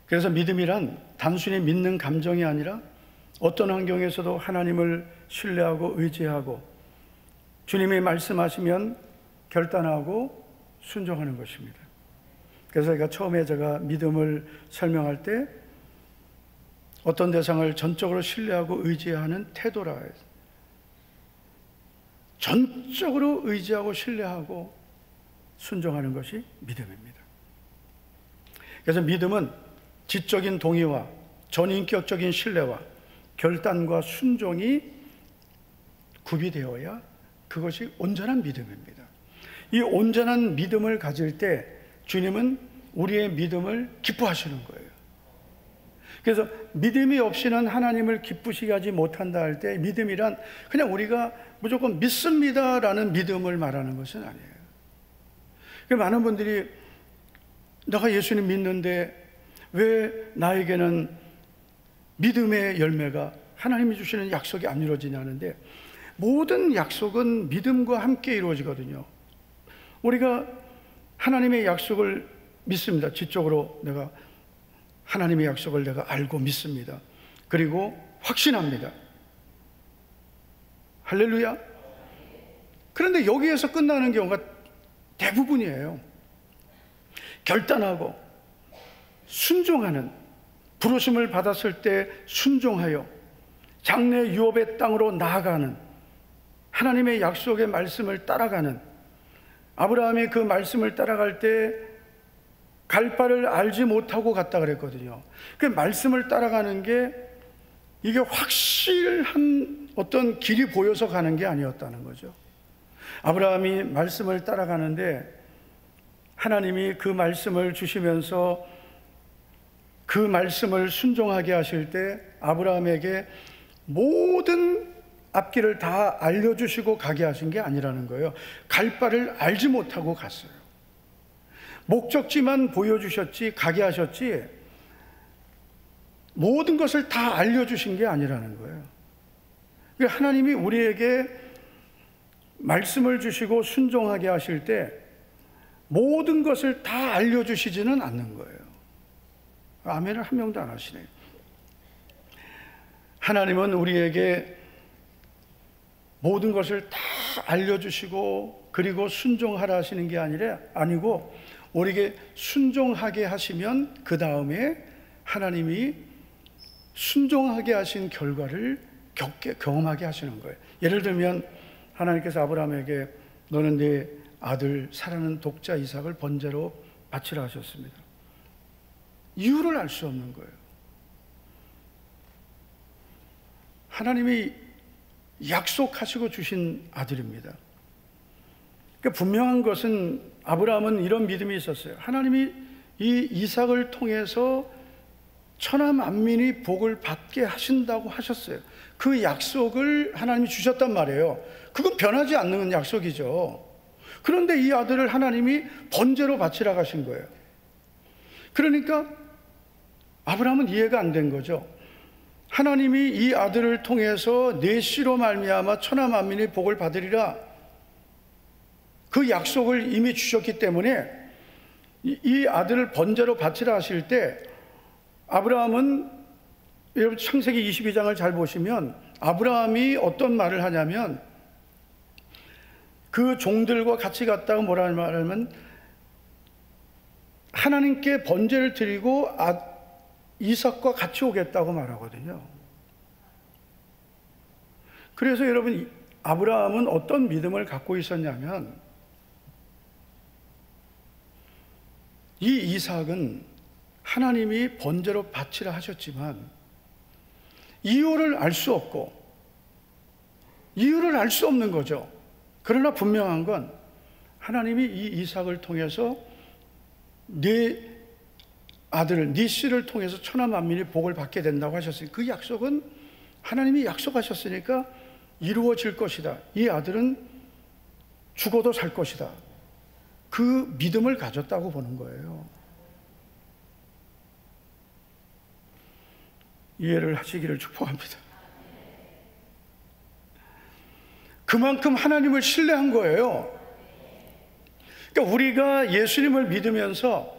그래서 믿음이란 단순히 믿는 감정이 아니라 어떤 환경에서도 하나님을 신뢰하고 의지하고 주님이 말씀하시면 결단하고 순종하는 것입니다. 그래서 처음에 제가 믿음을 설명할 때 어떤 대상을 전적으로 신뢰하고 의지하는 태도라 해서 전적으로 의지하고 신뢰하고 순종하는 것이 믿음입니다. 그래서 믿음은 지적인 동의와 전인격적인 신뢰와 결단과 순종이 구비되어야 그것이 온전한 믿음입니다. 이 온전한 믿음을 가질 때 주님은 우리의 믿음을 기뻐하시는 거예요. 그래서 믿음이 없이는 하나님을 기쁘시게 하지 못한다 할 때 믿음이란 그냥 우리가 무조건 믿습니다라는 믿음을 말하는 것은 아니에요. 많은 분들이 내가 예수님 믿는데 왜 나에게는 믿음의 열매가 하나님이 주시는 약속이 안 이루어지냐는데 모든 약속은 믿음과 함께 이루어지거든요. 우리가 하나님의 약속을 믿습니다. 지적으로 내가 하나님의 약속을 내가 알고 믿습니다. 그리고 확신합니다. 할렐루야. 그런데 여기에서 끝나는 경우가 대부분이에요. 결단하고 순종하는, 부르심을 받았을 때 순종하여 장래 유업의 땅으로 나아가는, 하나님의 약속의 말씀을 따라가는, 아브라함이 그 말씀을 따라갈 때 갈 바를 알지 못하고 갔다 그랬거든요. 그 말씀을 따라가는 게 이게 확실한 어떤 길이 보여서 가는 게 아니었다는 거죠. 아브라함이 말씀을 따라가는데 하나님이 그 말씀을 주시면서 그 말씀을 순종하게 하실 때 아브라함에게 모든 앞길을 다 알려주시고 가게 하신 게 아니라는 거예요. 갈 바를 알지 못하고 갔어요. 목적지만 보여주셨지 가게 하셨지 모든 것을 다 알려주신 게 아니라는 거예요. 하나님이 우리에게 말씀을 주시고 순종하게 하실 때 모든 것을 다 알려주시지는 않는 거예요. 아멘을 한 명도 안 하시네요. 하나님은 우리에게 모든 것을 다 알려주시고 그리고 순종하라 하시는 게 아니고 우리에게 순종하게 하시면 그 다음에 하나님이 순종하게 하신 결과를 경험하게 하시는 거예요. 예를 들면 하나님께서 아브라함에게 너는 네 아들 사랑하는 독자 이삭을 번제로 바치라 하셨습니다. 이유를 알 수 없는 거예요. 하나님이 약속하시고 주신 아들입니다. 그러니까 분명한 것은 아브라함은 이런 믿음이 있었어요. 하나님이 이 이삭을 통해서 천하 만민이 복을 받게 하신다고 하셨어요. 그 약속을 하나님이 주셨단 말이에요. 그건 변하지 않는 약속이죠. 그런데 이 아들을 하나님이 번제로 바치라 하신 거예요. 그러니까 아브라함은 이해가 안 된 거죠. 하나님이 이 아들을 통해서 내 씨로 말미암아 천하 만민이 복을 받으리라, 그 약속을 이미 주셨기 때문에 이 아들을 번제로 바치라 하실 때 아브라함은, 여러분 창세기 22장을 잘 보시면 아브라함이 어떤 말을 하냐면, 그 종들과 같이 갔다가 뭐라 말하면 하나님께 번제를 드리고 이삭과 같이 오겠다고 말하거든요. 그래서 여러분 아브라함은 어떤 믿음을 갖고 있었냐면, 이 이삭은 하나님이 번제로 바치라 하셨지만 이유를 알 수 없고 이유를 알 수 없는 거죠. 그러나 분명한 건 하나님이 이 이삭을 통해서 네 아들을, 네 씨를 통해서 천하 만민이 복을 받게 된다고 하셨으니 그 약속은 하나님이 약속하셨으니까 이루어질 것이다. 이 아들은 죽어도 살 것이다. 그 믿음을 가졌다고 보는 거예요. 이해를 하시기를 축복합니다. 그만큼 하나님을 신뢰한 거예요. 그러니까 우리가 예수님을 믿으면서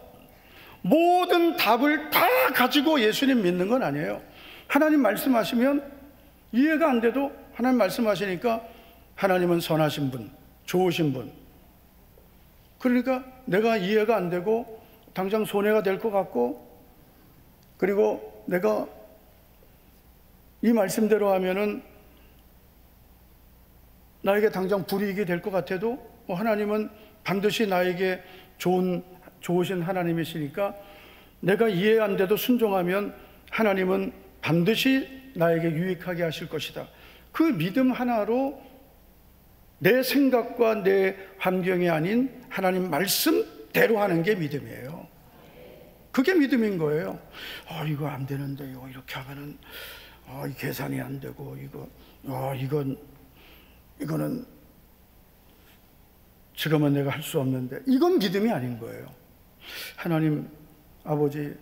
모든 답을 다 가지고 예수님 믿는 건 아니에요. 하나님 말씀하시면 이해가 안 돼도 하나님 말씀하시니까 하나님은 선하신 분, 좋으신 분. 그러니까 내가 이해가 안 되고 당장 손해가 될 것 같고, 그리고 내가 이 말씀대로 하면은 나에게 당장 불이익이 될 것 같아도 하나님은 반드시 나에게 좋으신 하나님이시니까 내가 이해 안 돼도 순종하면 하나님은 반드시 나에게 유익하게 하실 것이다. 그 믿음 하나로 내 생각과 내 환경이 아닌 하나님 말씀대로 하는 게 믿음이에요. 그게 믿음인 거예요. 이거 안 되는데 이거 이렇게 하면은 이 계산이 안 되고 이거는 지금은 내가 할 수 없는데, 이건 믿음이 아닌 거예요. 하나님 아버지,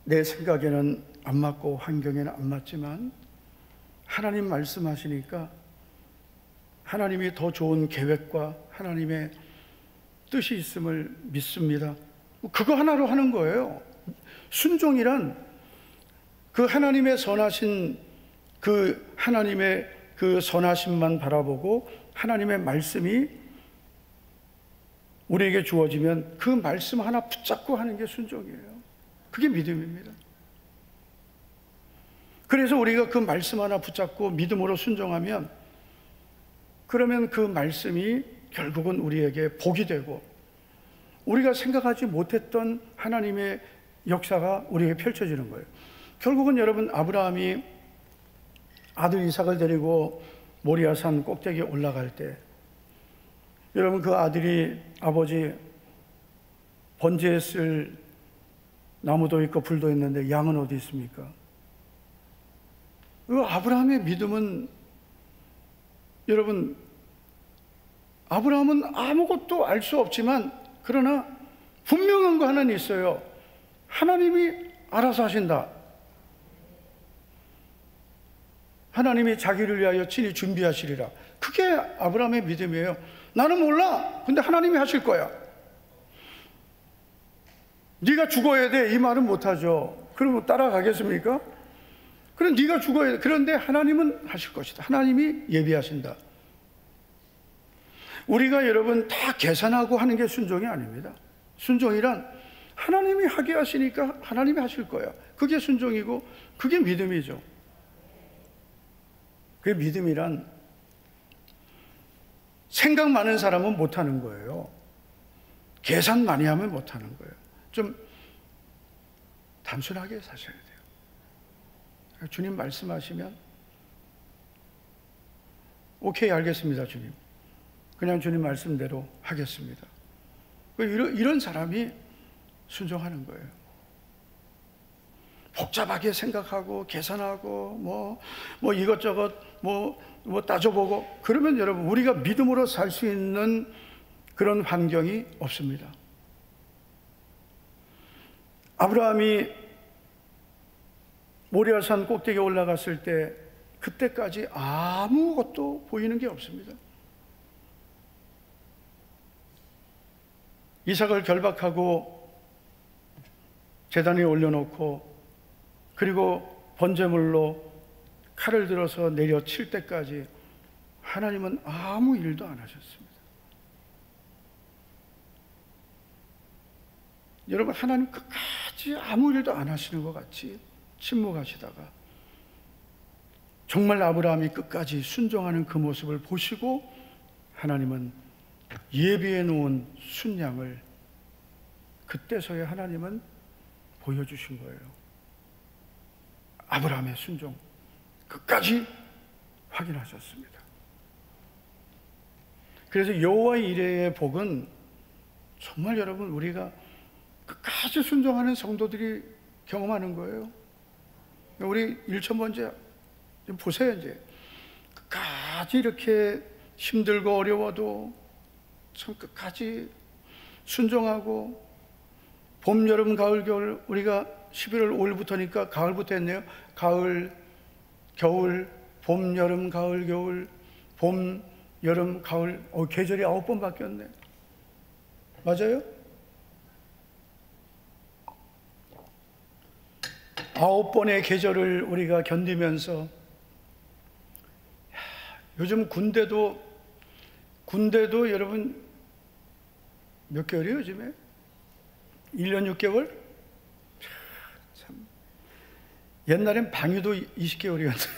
내 생각에는 안 맞고 환경에는 안 맞지만 하나님 말씀하시니까 하나님이 더 좋은 계획과 하나님의 뜻이 있음을 믿습니다. 그거 하나로 하는 거예요. 순종이란 그 하나님의 선하신 그 하나님의 그 선하심만 바라보고 하나님의 말씀이 우리에게 주어지면 그 말씀 하나 붙잡고 하는 게 순종이에요. 그게 믿음입니다. 그래서 우리가 그 말씀 하나 붙잡고 믿음으로 순종하면, 그러면 그 말씀이 결국은 우리에게 복이 되고 우리가 생각하지 못했던 하나님의 역사가 우리에게 펼쳐지는 거예요. 결국은 여러분, 아브라함이 아들 이삭을 데리고 모리아산 꼭대기에 올라갈 때, 여러분 그 아들이 아버지 번제에 쓸 나무도 있고 불도 있는데 양은 어디 있습니까? 그 아브라함의 믿음은, 여러분 아브라함은 아무것도 알 수 없지만 그러나 분명한 거 하나는 있어요. 하나님이 알아서 하신다. 하나님이 자기를 위하여 친히 준비하시리라. 그게 아브라함의 믿음이에요. 나는 몰라. 근데 하나님이 하실 거야. 네가 죽어야 돼. 이 말은 못하죠. 그러면 따라가겠습니까? 그럼 네가 죽어야 돼. 그런데 하나님은 하실 것이다. 하나님이 예비하신다. 우리가 여러분 다 계산하고 하는 게 순종이 아닙니다. 순종이란 하나님이 하게 하시니까 하나님이 하실 거야. 그게 순종이고 그게 믿음이죠. 그 믿음이란 생각 많은 사람은 못하는 거예요. 계산 많이 하면 못하는 거예요. 좀 단순하게 사셔야 돼요. 주님 말씀하시면 오케이, 알겠습니다, 주님. 그냥 주님 말씀대로 하겠습니다. 이런 사람이 순종하는 거예요. 복잡하게 생각하고 계산하고 뭐 이것저것 뭐 따져보고 그러면 여러분 우리가 믿음으로 살 수 있는 그런 환경이 없습니다. 아브라함이 모리아산 꼭대기에 올라갔을 때 그때까지 아무것도 보이는 게 없습니다. 이삭을 결박하고 제단에 올려놓고 그리고 번제물로 칼을 들어서 내려칠 때까지 하나님은 아무 일도 안 하셨습니다. 여러분, 하나님 끝까지 아무 일도 안 하시는 것 같이 침묵하시다가 정말 아브라함이 끝까지 순종하는 그 모습을 보시고 하나님은 예비해 놓은 순양을 그때서야 하나님은 보여주신 거예요. 아브라함의 순종 끝까지 확인하셨습니다. 그래서 여호와의 이레의 복은 정말 여러분 우리가 끝까지 순종하는 성도들이 경험하는 거예요. 우리 1,000번째 보세요. 이제 끝까지 이렇게 힘들고 어려워도 참 끝까지 순종하고 봄, 여름, 가을, 겨울 우리가 11월 5일부터니까 가을부터 했네요. 가을, 겨울, 봄, 여름, 가을, 겨울, 봄, 여름, 가을. 계절이 9번 바뀌었네. 맞아요? 9번의 계절을 우리가 견디면서 요즘 군대도 여러분 몇 개월이에요 요즘에? 1년 6개월? 참 옛날엔 방위도 20개월이었는데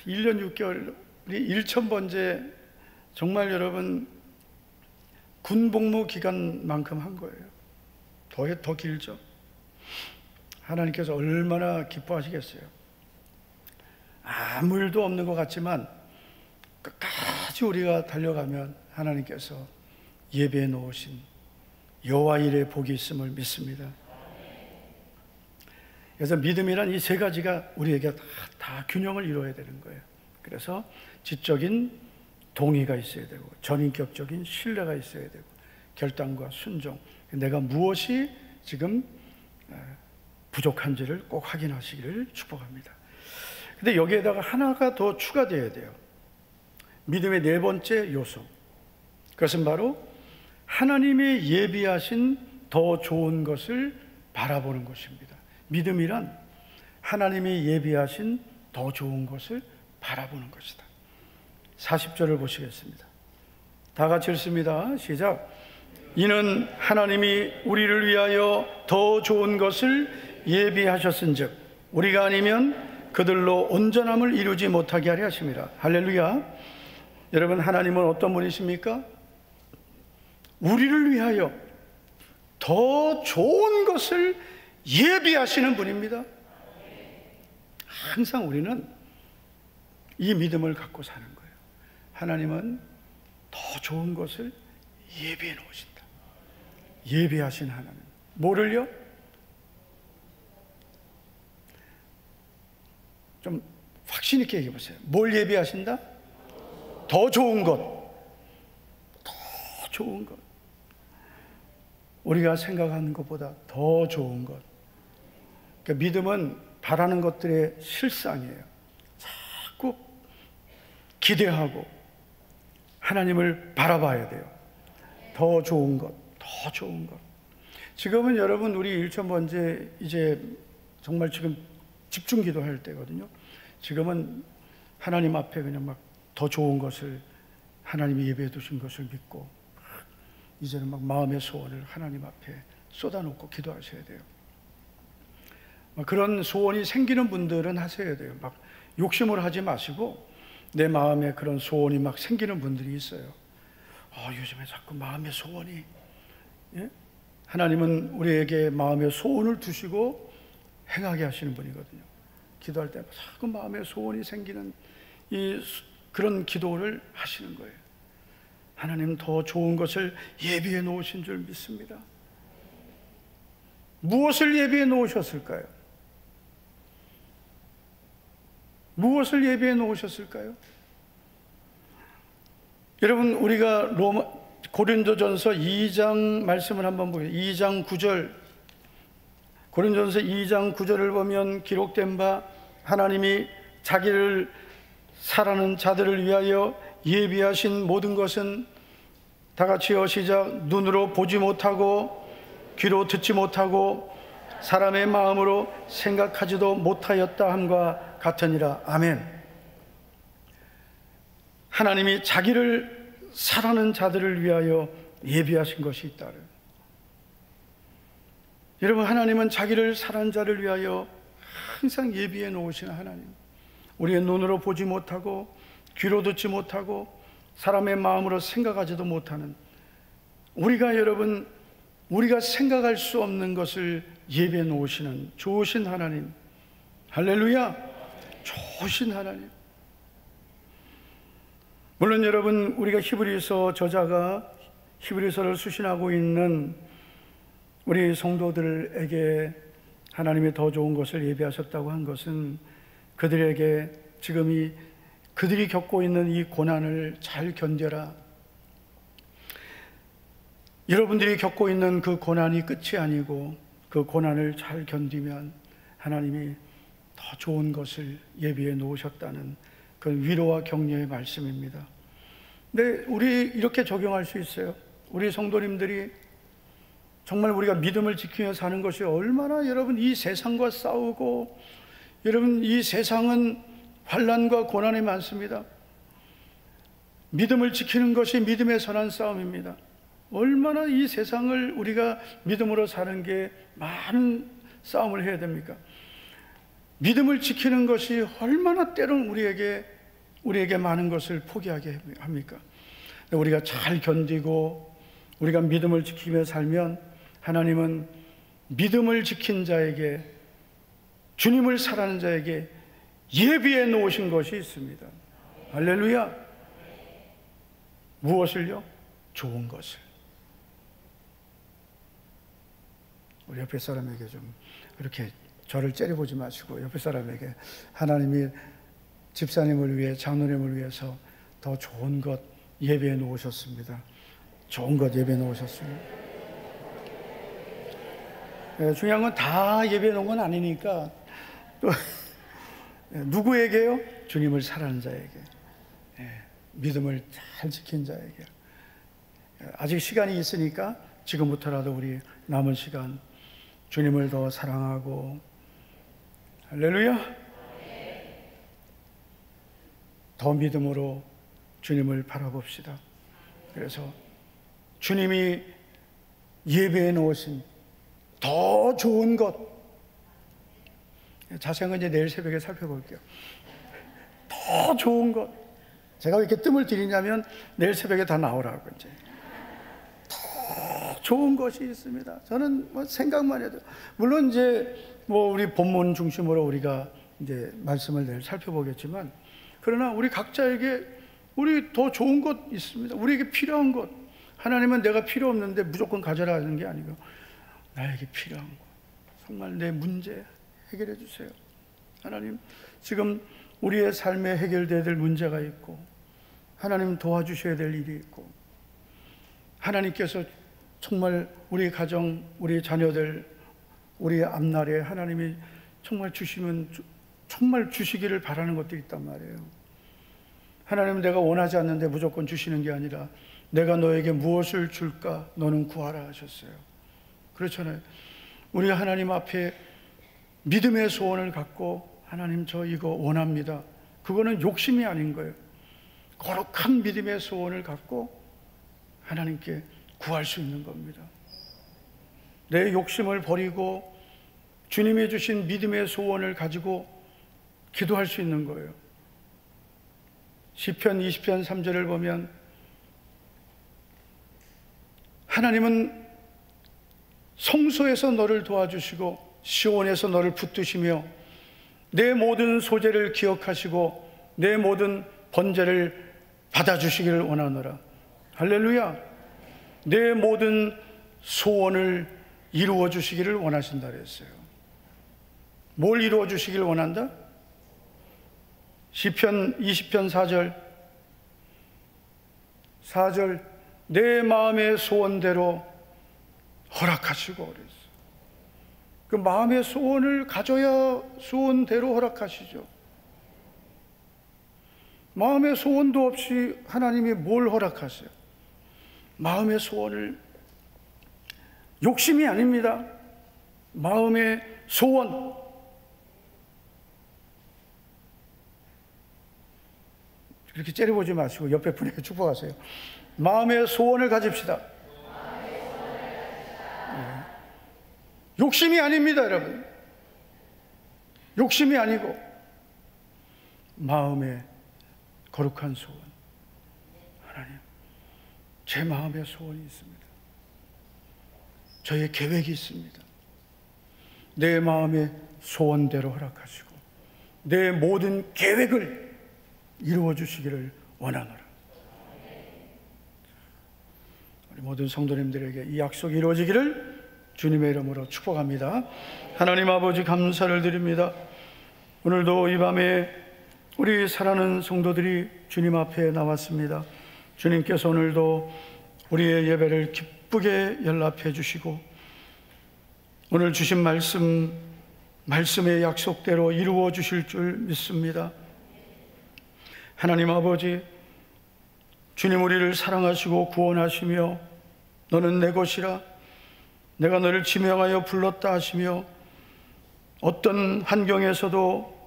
1년 6개월 우리 1,000번째 정말 여러분 군복무 기간만큼 한 거예요. 더 길죠. 하나님께서 얼마나 기뻐하시겠어요. 아무 일도 없는 것 같지만 끝까지 우리가 달려가면 하나님께서 예배해 놓으신 여호와 일의 복이 있음을 믿습니다. 그래서 믿음이란 이 세 가지가 우리에게 다 균형을 이루어야 되는 거예요. 그래서 지적인 동의가 있어야 되고 전인격적인 신뢰가 있어야 되고 결단과 순종, 내가 무엇이 지금 부족한지를 꼭 확인하시기를 축복합니다. 근데 여기에다가 하나가 더 추가되어야 돼요. 믿음의 네 번째 요소, 그것은 바로 하나님이 예비하신 더 좋은 것을 바라보는 것입니다. 믿음이란 하나님이 예비하신 더 좋은 것을 바라보는 것이다. 40절을 보시겠습니다. 다 같이 읽습니다. 시작. 이는 하나님이 우리를 위하여 더 좋은 것을 예비하셨은즉 우리가 아니면 그들로 온전함을 이루지 못하게 하려 하심이라. 할렐루야. 여러분, 하나님은 어떤 분이십니까? 우리를 위하여 더 좋은 것을 예비하시는 분입니다. 항상 우리는 이 믿음을 갖고 사는 거예요. 하나님은 더 좋은 것을 예비해 놓으신다. 예비하신 하나님. 뭐를요? 좀 확신 있게 얘기해 보세요. 뭘 예비하신다? 더 좋은 것. 더 좋은 것. 우리가 생각하는 것보다 더 좋은 것. 그러니까 믿음은 바라는 것들의 실상이에요. 자꾸 기대하고 하나님을 바라봐야 돼요. 더 좋은 것, 더 좋은 것. 지금은 여러분 우리 1,000번째 이제 정말 지금 집중 기도할 때거든요. 지금은 하나님 앞에 그냥 막 더 좋은 것을 하나님이 예배해 두신 것을 믿고 이제는 막 마음의 소원을 하나님 앞에 쏟아놓고 기도하셔야 돼요. 그런 소원이 생기는 분들은 하셔야 돼요. 막 욕심을 하지 마시고 내 마음에 그런 소원이 막 생기는 분들이 있어요. 요즘에 자꾸 마음의 소원이, 예? 하나님은 우리에게 마음의 소원을 두시고 행하게 하시는 분이거든요. 기도할 때 자꾸 마음의 소원이 생기는 그런 기도를 하시는 거예요. 하나님 더 좋은 것을 예비해 놓으신 줄 믿습니다. 무엇을 예비해 놓으셨을까요? 무엇을 예비해 놓으셨을까요? 여러분, 우리가 고린도전서 2장 말씀을 한번 보게요. 2장 9절, 고린도전서 2장 9절을 보면 기록된 바, 하나님이 자기를 사랑하는 자들을 위하여 예비하신 모든 것은, 다 같이요, 시작. 눈으로 보지 못하고 귀로 듣지 못하고 사람의 마음으로 생각하지도 못하였다 함과 같으니라. 아멘. 하나님이 자기를 사랑하는 자들을 위하여 예비하신 것이 있다. 여러분, 하나님은 자기를 사랑하는 자를 위하여 항상 예비해 놓으시는 하나님. 우리의 눈으로 보지 못하고 귀로 듣지 못하고 사람의 마음으로 생각하지도 못하는, 우리가 생각할 수 없는 것을 예비해 놓으시는 좋으신 하나님. 할렐루야. 좋으신 하나님. 물론 여러분, 우리가 히브리서 저자가 히브리서를 수신하고 있는 우리 성도들에게 하나님이 더 좋은 것을 예비하셨다고 한 것은 그들에게 지금 그들이 겪고 있는 이 고난을 잘 견뎌라, 여러분들이 겪고 있는 그 고난이 끝이 아니고 그 고난을 잘 견디면 하나님이 더 좋은 것을 예비해 놓으셨다는 그 위로와 격려의 말씀입니다. 근데 우리 이렇게 적용할 수 있어요. 우리 성도님들이 정말 우리가 믿음을 지키며 사는 것이 얼마나, 여러분, 이 세상과 싸우고, 여러분, 이 세상은 환난과 고난이 많습니다. 믿음을 지키는 것이 믿음의 선한 싸움입니다. 얼마나 이 세상을 우리가 믿음으로 사는 게 많은 싸움을 해야 됩니까? 믿음을 지키는 것이 얼마나 때론 우리에게 많은 것을 포기하게 합니까? 우리가 잘 견디고 우리가 믿음을 지키며 살면 하나님은 믿음을 지킨 자에게, 주님을 사랑하는 자에게 예비해 놓으신 것이 있습니다. 할렐루야. 무엇을요? 좋은 것을. 우리 옆에 사람에게 좀 이렇게 저를 째려보지 마시고 옆에 사람에게 하나님이 집사님을 위해, 장로님을 위해서 더 좋은 것 예비해 놓으셨습니다. 좋은 것 예비해 놓으셨습니다. 중요한 건 다 예비해 놓은 건 아니니까, 또 누구에게요? 주님을 사랑하는 자에게, 믿음을 잘 지킨 자에게. 아직 시간이 있으니까 지금부터라도 우리 남은 시간 주님을 더 사랑하고, 할렐루야, 더 믿음으로 주님을 바라봅시다. 그래서 주님이 예배해 놓으신 더 좋은 것, 자세한 건 이제 내일 새벽에 살펴볼게요. 더 좋은 것. 제가 왜 이렇게 뜸을 들이냐면 내일 새벽에 다 나오라고. 이제 더 좋은 것이 있습니다. 저는 뭐 생각만 해도, 물론 이제 뭐 우리 본문 중심으로 우리가 이제 말씀을 내일 살펴보겠지만, 그러나 우리 각자에게 우리 더 좋은 것 있습니다. 우리에게 필요한 것. 하나님은 내가 필요 없는데 무조건 가져라 하는 게 아니고, 나에게 필요한 것, 정말 내 문제 해결해 주세요. 하나님, 지금 우리의 삶에 해결돼야 될 문제가 있고, 하나님 도와주셔야 될 일이 있고, 하나님께서 정말 우리 가정, 우리 자녀들, 우리 앞날에 하나님이 정말 정말 주시기를 바라는 것들이 있단 말이에요. 하나님은 내가 원하지 않는데 무조건 주시는 게 아니라, 내가 너에게 무엇을 줄까 너는 구하라 하셨어요. 그렇잖아요. 우리가 하나님 앞에 믿음의 소원을 갖고, 하나님 저 이거 원합니다, 그거는 욕심이 아닌 거예요. 거룩한 믿음의 소원을 갖고 하나님께 구할 수 있는 겁니다. 내 욕심을 버리고 주님이 주신 믿음의 소원을 가지고 기도할 수 있는 거예요. 시편 20편 3절을 보면 하나님은 성소에서 너를 도와주시고 시온에서 너를 붙드시며 내 모든 소재를 기억하시고 내 모든 번제를 받아주시기를 원하노라. 할렐루야. 내 모든 소원을 이루어 주시기를 원하신다 그랬어요. 뭘 이루어 주시기를 원한다? 시편 20편 4절 내 마음의 소원대로 허락하시고 그랬어요. 그 마음의 소원을 가져야 소원대로 허락하시죠. 마음의 소원도 없이 하나님이 뭘 허락하세요? 마음의 소원을, 욕심이 아닙니다. 마음의 소원. 그렇게 째려보지 마시고 옆에 분에게 축복하세요. 마음의 소원을 가집시다. 네. 욕심이 아닙니다, 여러분. 욕심이 아니고 마음의 거룩한 소원. 하나님, 제 마음의 소원이 있습니다. 저의 계획이 있습니다. 내 마음의 소원대로 허락하시고 내 모든 계획을 이루어 주시기를 원하노라. 우리 모든 성도님들에게 이 약속이 이루어지기를 주님의 이름으로 축복합니다. 하나님 아버지, 감사를 드립니다. 오늘도 이 밤에 우리 사랑하는 성도들이 주님 앞에 나왔습니다. 주님께서 오늘도 우리의 예배를 기쁘게 연락해 주시고 오늘 주신 말씀의 약속대로 이루어 주실 줄 믿습니다. 하나님 아버지, 주님 우리를 사랑하시고 구원하시며 너는 내 것이라 내가 너를 지명하여 불렀다 하시며 어떤 환경에서도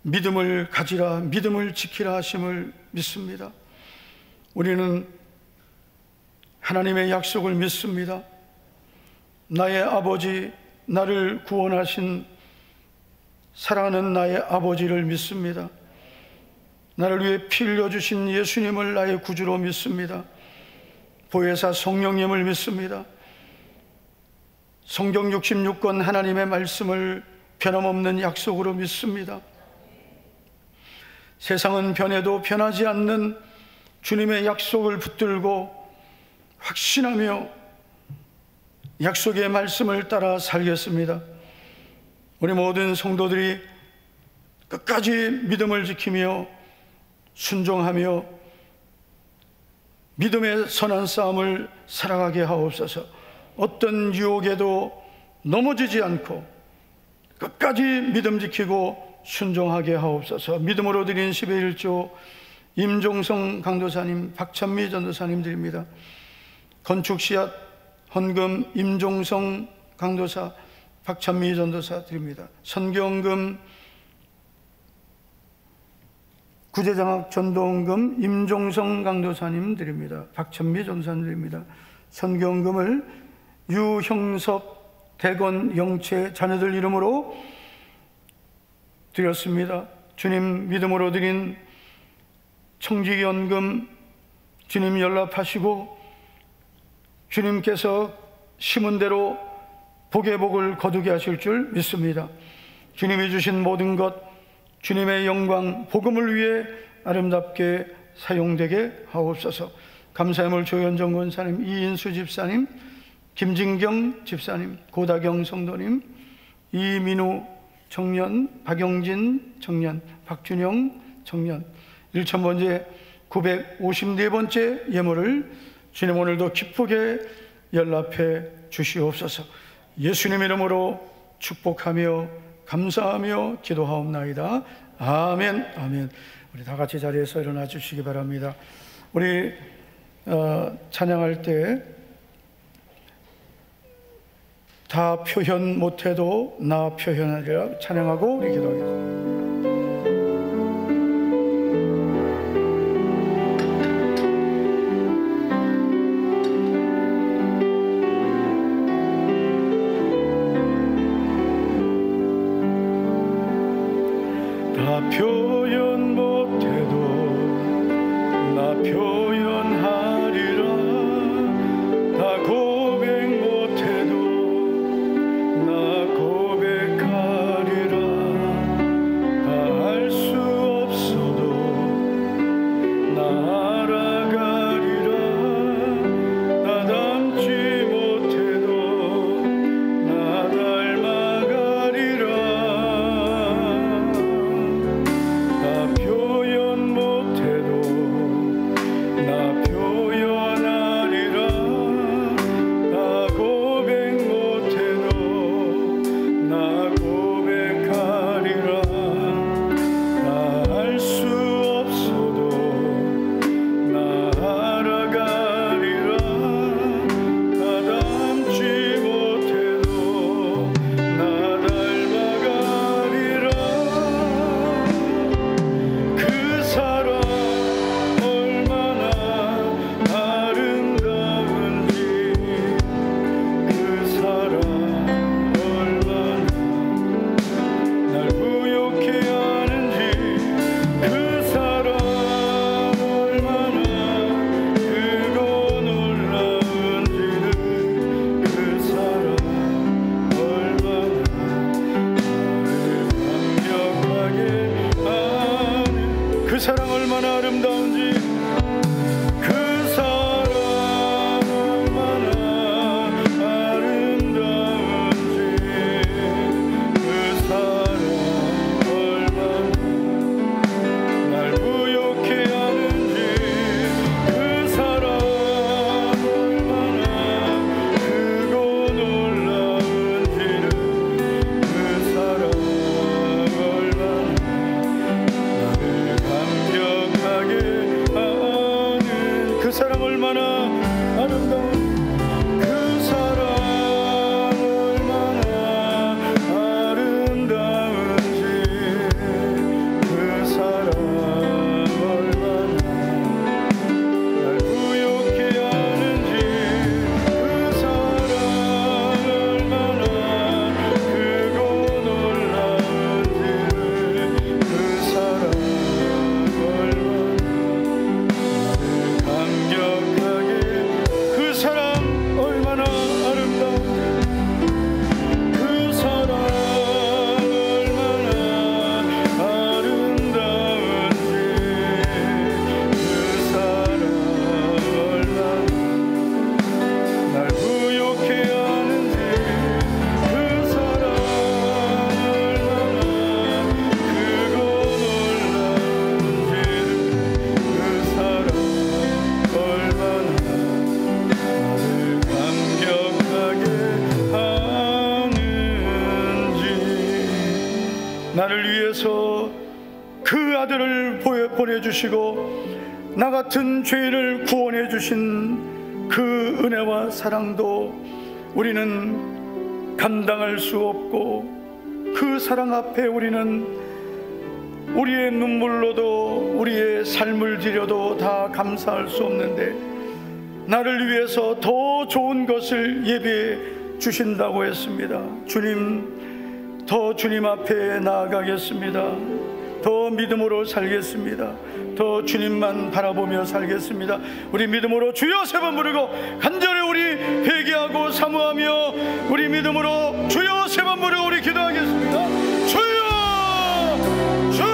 믿음을 가지라, 믿음을 지키라 하심을 믿습니다. 우리는 하나님의 약속을 믿습니다. 나의 아버지, 나를 구원하신 사랑하는 나의 아버지를 믿습니다. 나를 위해 피 흘려주신 예수님을 나의 구주로 믿습니다. 보혜사 성령님을 믿습니다. 성경 66권 하나님의 말씀을 변함없는 약속으로 믿습니다. 세상은 변해도 변하지 않는 주님의 약속을 붙들고 확신하며 약속의 말씀을 따라 살겠습니다. 우리 모든 성도들이 끝까지 믿음을 지키며 순종하며 믿음의 선한 싸움을 살아가게 하옵소서. 어떤 유혹에도 넘어지지 않고 끝까지 믿음 지키고 순종하게 하옵소서. 믿음으로 드린 10의 1조 임종성 강도사님, 박찬미 전도사님 드립니다. 건축 씨앗 헌금 임종성 강도사, 박찬미 전도사 드립니다. 선교헌금 구제장학 전도헌금 임종성 강도사님 드립니다. 박찬미 전도사님 드립니다. 선교헌금을 유형섭 대건 영채 자녀들 이름으로 드렸습니다. 주님 믿음으로 드린 청지기연금 주님 연락하시고 주님께서 심은 대로 복의 복을 거두게 하실 줄 믿습니다. 주님이 주신 모든 것 주님의 영광 복음을 위해 아름답게 사용되게 하옵소서. 감사함을 조현정 권사님, 이인수 집사님, 김진경 집사님, 고다경 성도님, 이민우 청년, 박영진 청년, 박준영 청년 1000번째 954번째 예물을 주님 오늘도 기쁘게 연락해 주시옵소서. 예수님 이름으로 축복하며 감사하며 기도하옵나이다. 아멘. 아멘. 우리 다 같이 자리에서 일어나 주시기 바랍니다. 우리 찬양할 때 다 표현 못해도 나 표현하리라 찬양하고 우리 기도하겠습니다. 표현 못해도 나 표현하리라. 나 고백 못해도 나 고백하리라. 다 알 수 없어도 나 알아가리라. 나 닮지 못해도 나 닮아가리라. 나 표현 못해도 나 표현하리라. 나 고백 못해도 나 고백하리라. 나 알 수 없어도 나 알아가리라. 나 닮지 못해도 나 닮아가리라. 그 사랑 얼마나 아름다운지, 그 사랑 얼마나 날 부욕해 하는지, 그 사랑 얼마나 크고 놀라운지를, 그 사랑 얼마나 나를 감격하게 하는, 그 사랑 얼마나 아름다운지, 그 사랑 얼마나 아름다운지, 그 사랑 얼마나 날 부욕해 하는지, 그 사랑 얼마나 크고 놀라운지를, 그 사랑 얼마나 나를 감격하게 하는, 그 사랑 얼마나 아름다운, 그 사랑 얼마나 아름다운지, 그 사랑 얼마나 날 부욕해 하는지, 그 사랑 얼마나 크고 놀라운지를, 그 사랑 얼마나 감격하게, 그 사랑 얼마나 아름다운지, 그 사랑 얼마나 아름다운지, 그 사랑 얼마나 날 부욕해 하는지, 그 사랑 얼마나 크고 놀라운지를, 그 사랑 얼마나 나를 감격하게 하는지. 나를 위해서 그 아들을 보내주시고 나 같은 죄인을 구원해 주신 그 은혜와 사랑도 우리는 감당할 수 없고, 그 사랑 앞에 우리는 우리의 눈물로도 우리의 삶을 들여도 다 감사할 수 없는데, 나를 위해서 더 좋은 것을 예비해 주신다고 했습니다. 주님, 더 주님 앞에 나아가겠습니다. 더 믿음으로 살겠습니다. 더 주님만 바라보며 살겠습니다. 우리 믿음으로 주여 세 번 부르고 간절히 우리 회개하고 사모하며, 우리 믿음으로 주여 세 번 부르고 우리 기도하겠습니다. 주여, 주여.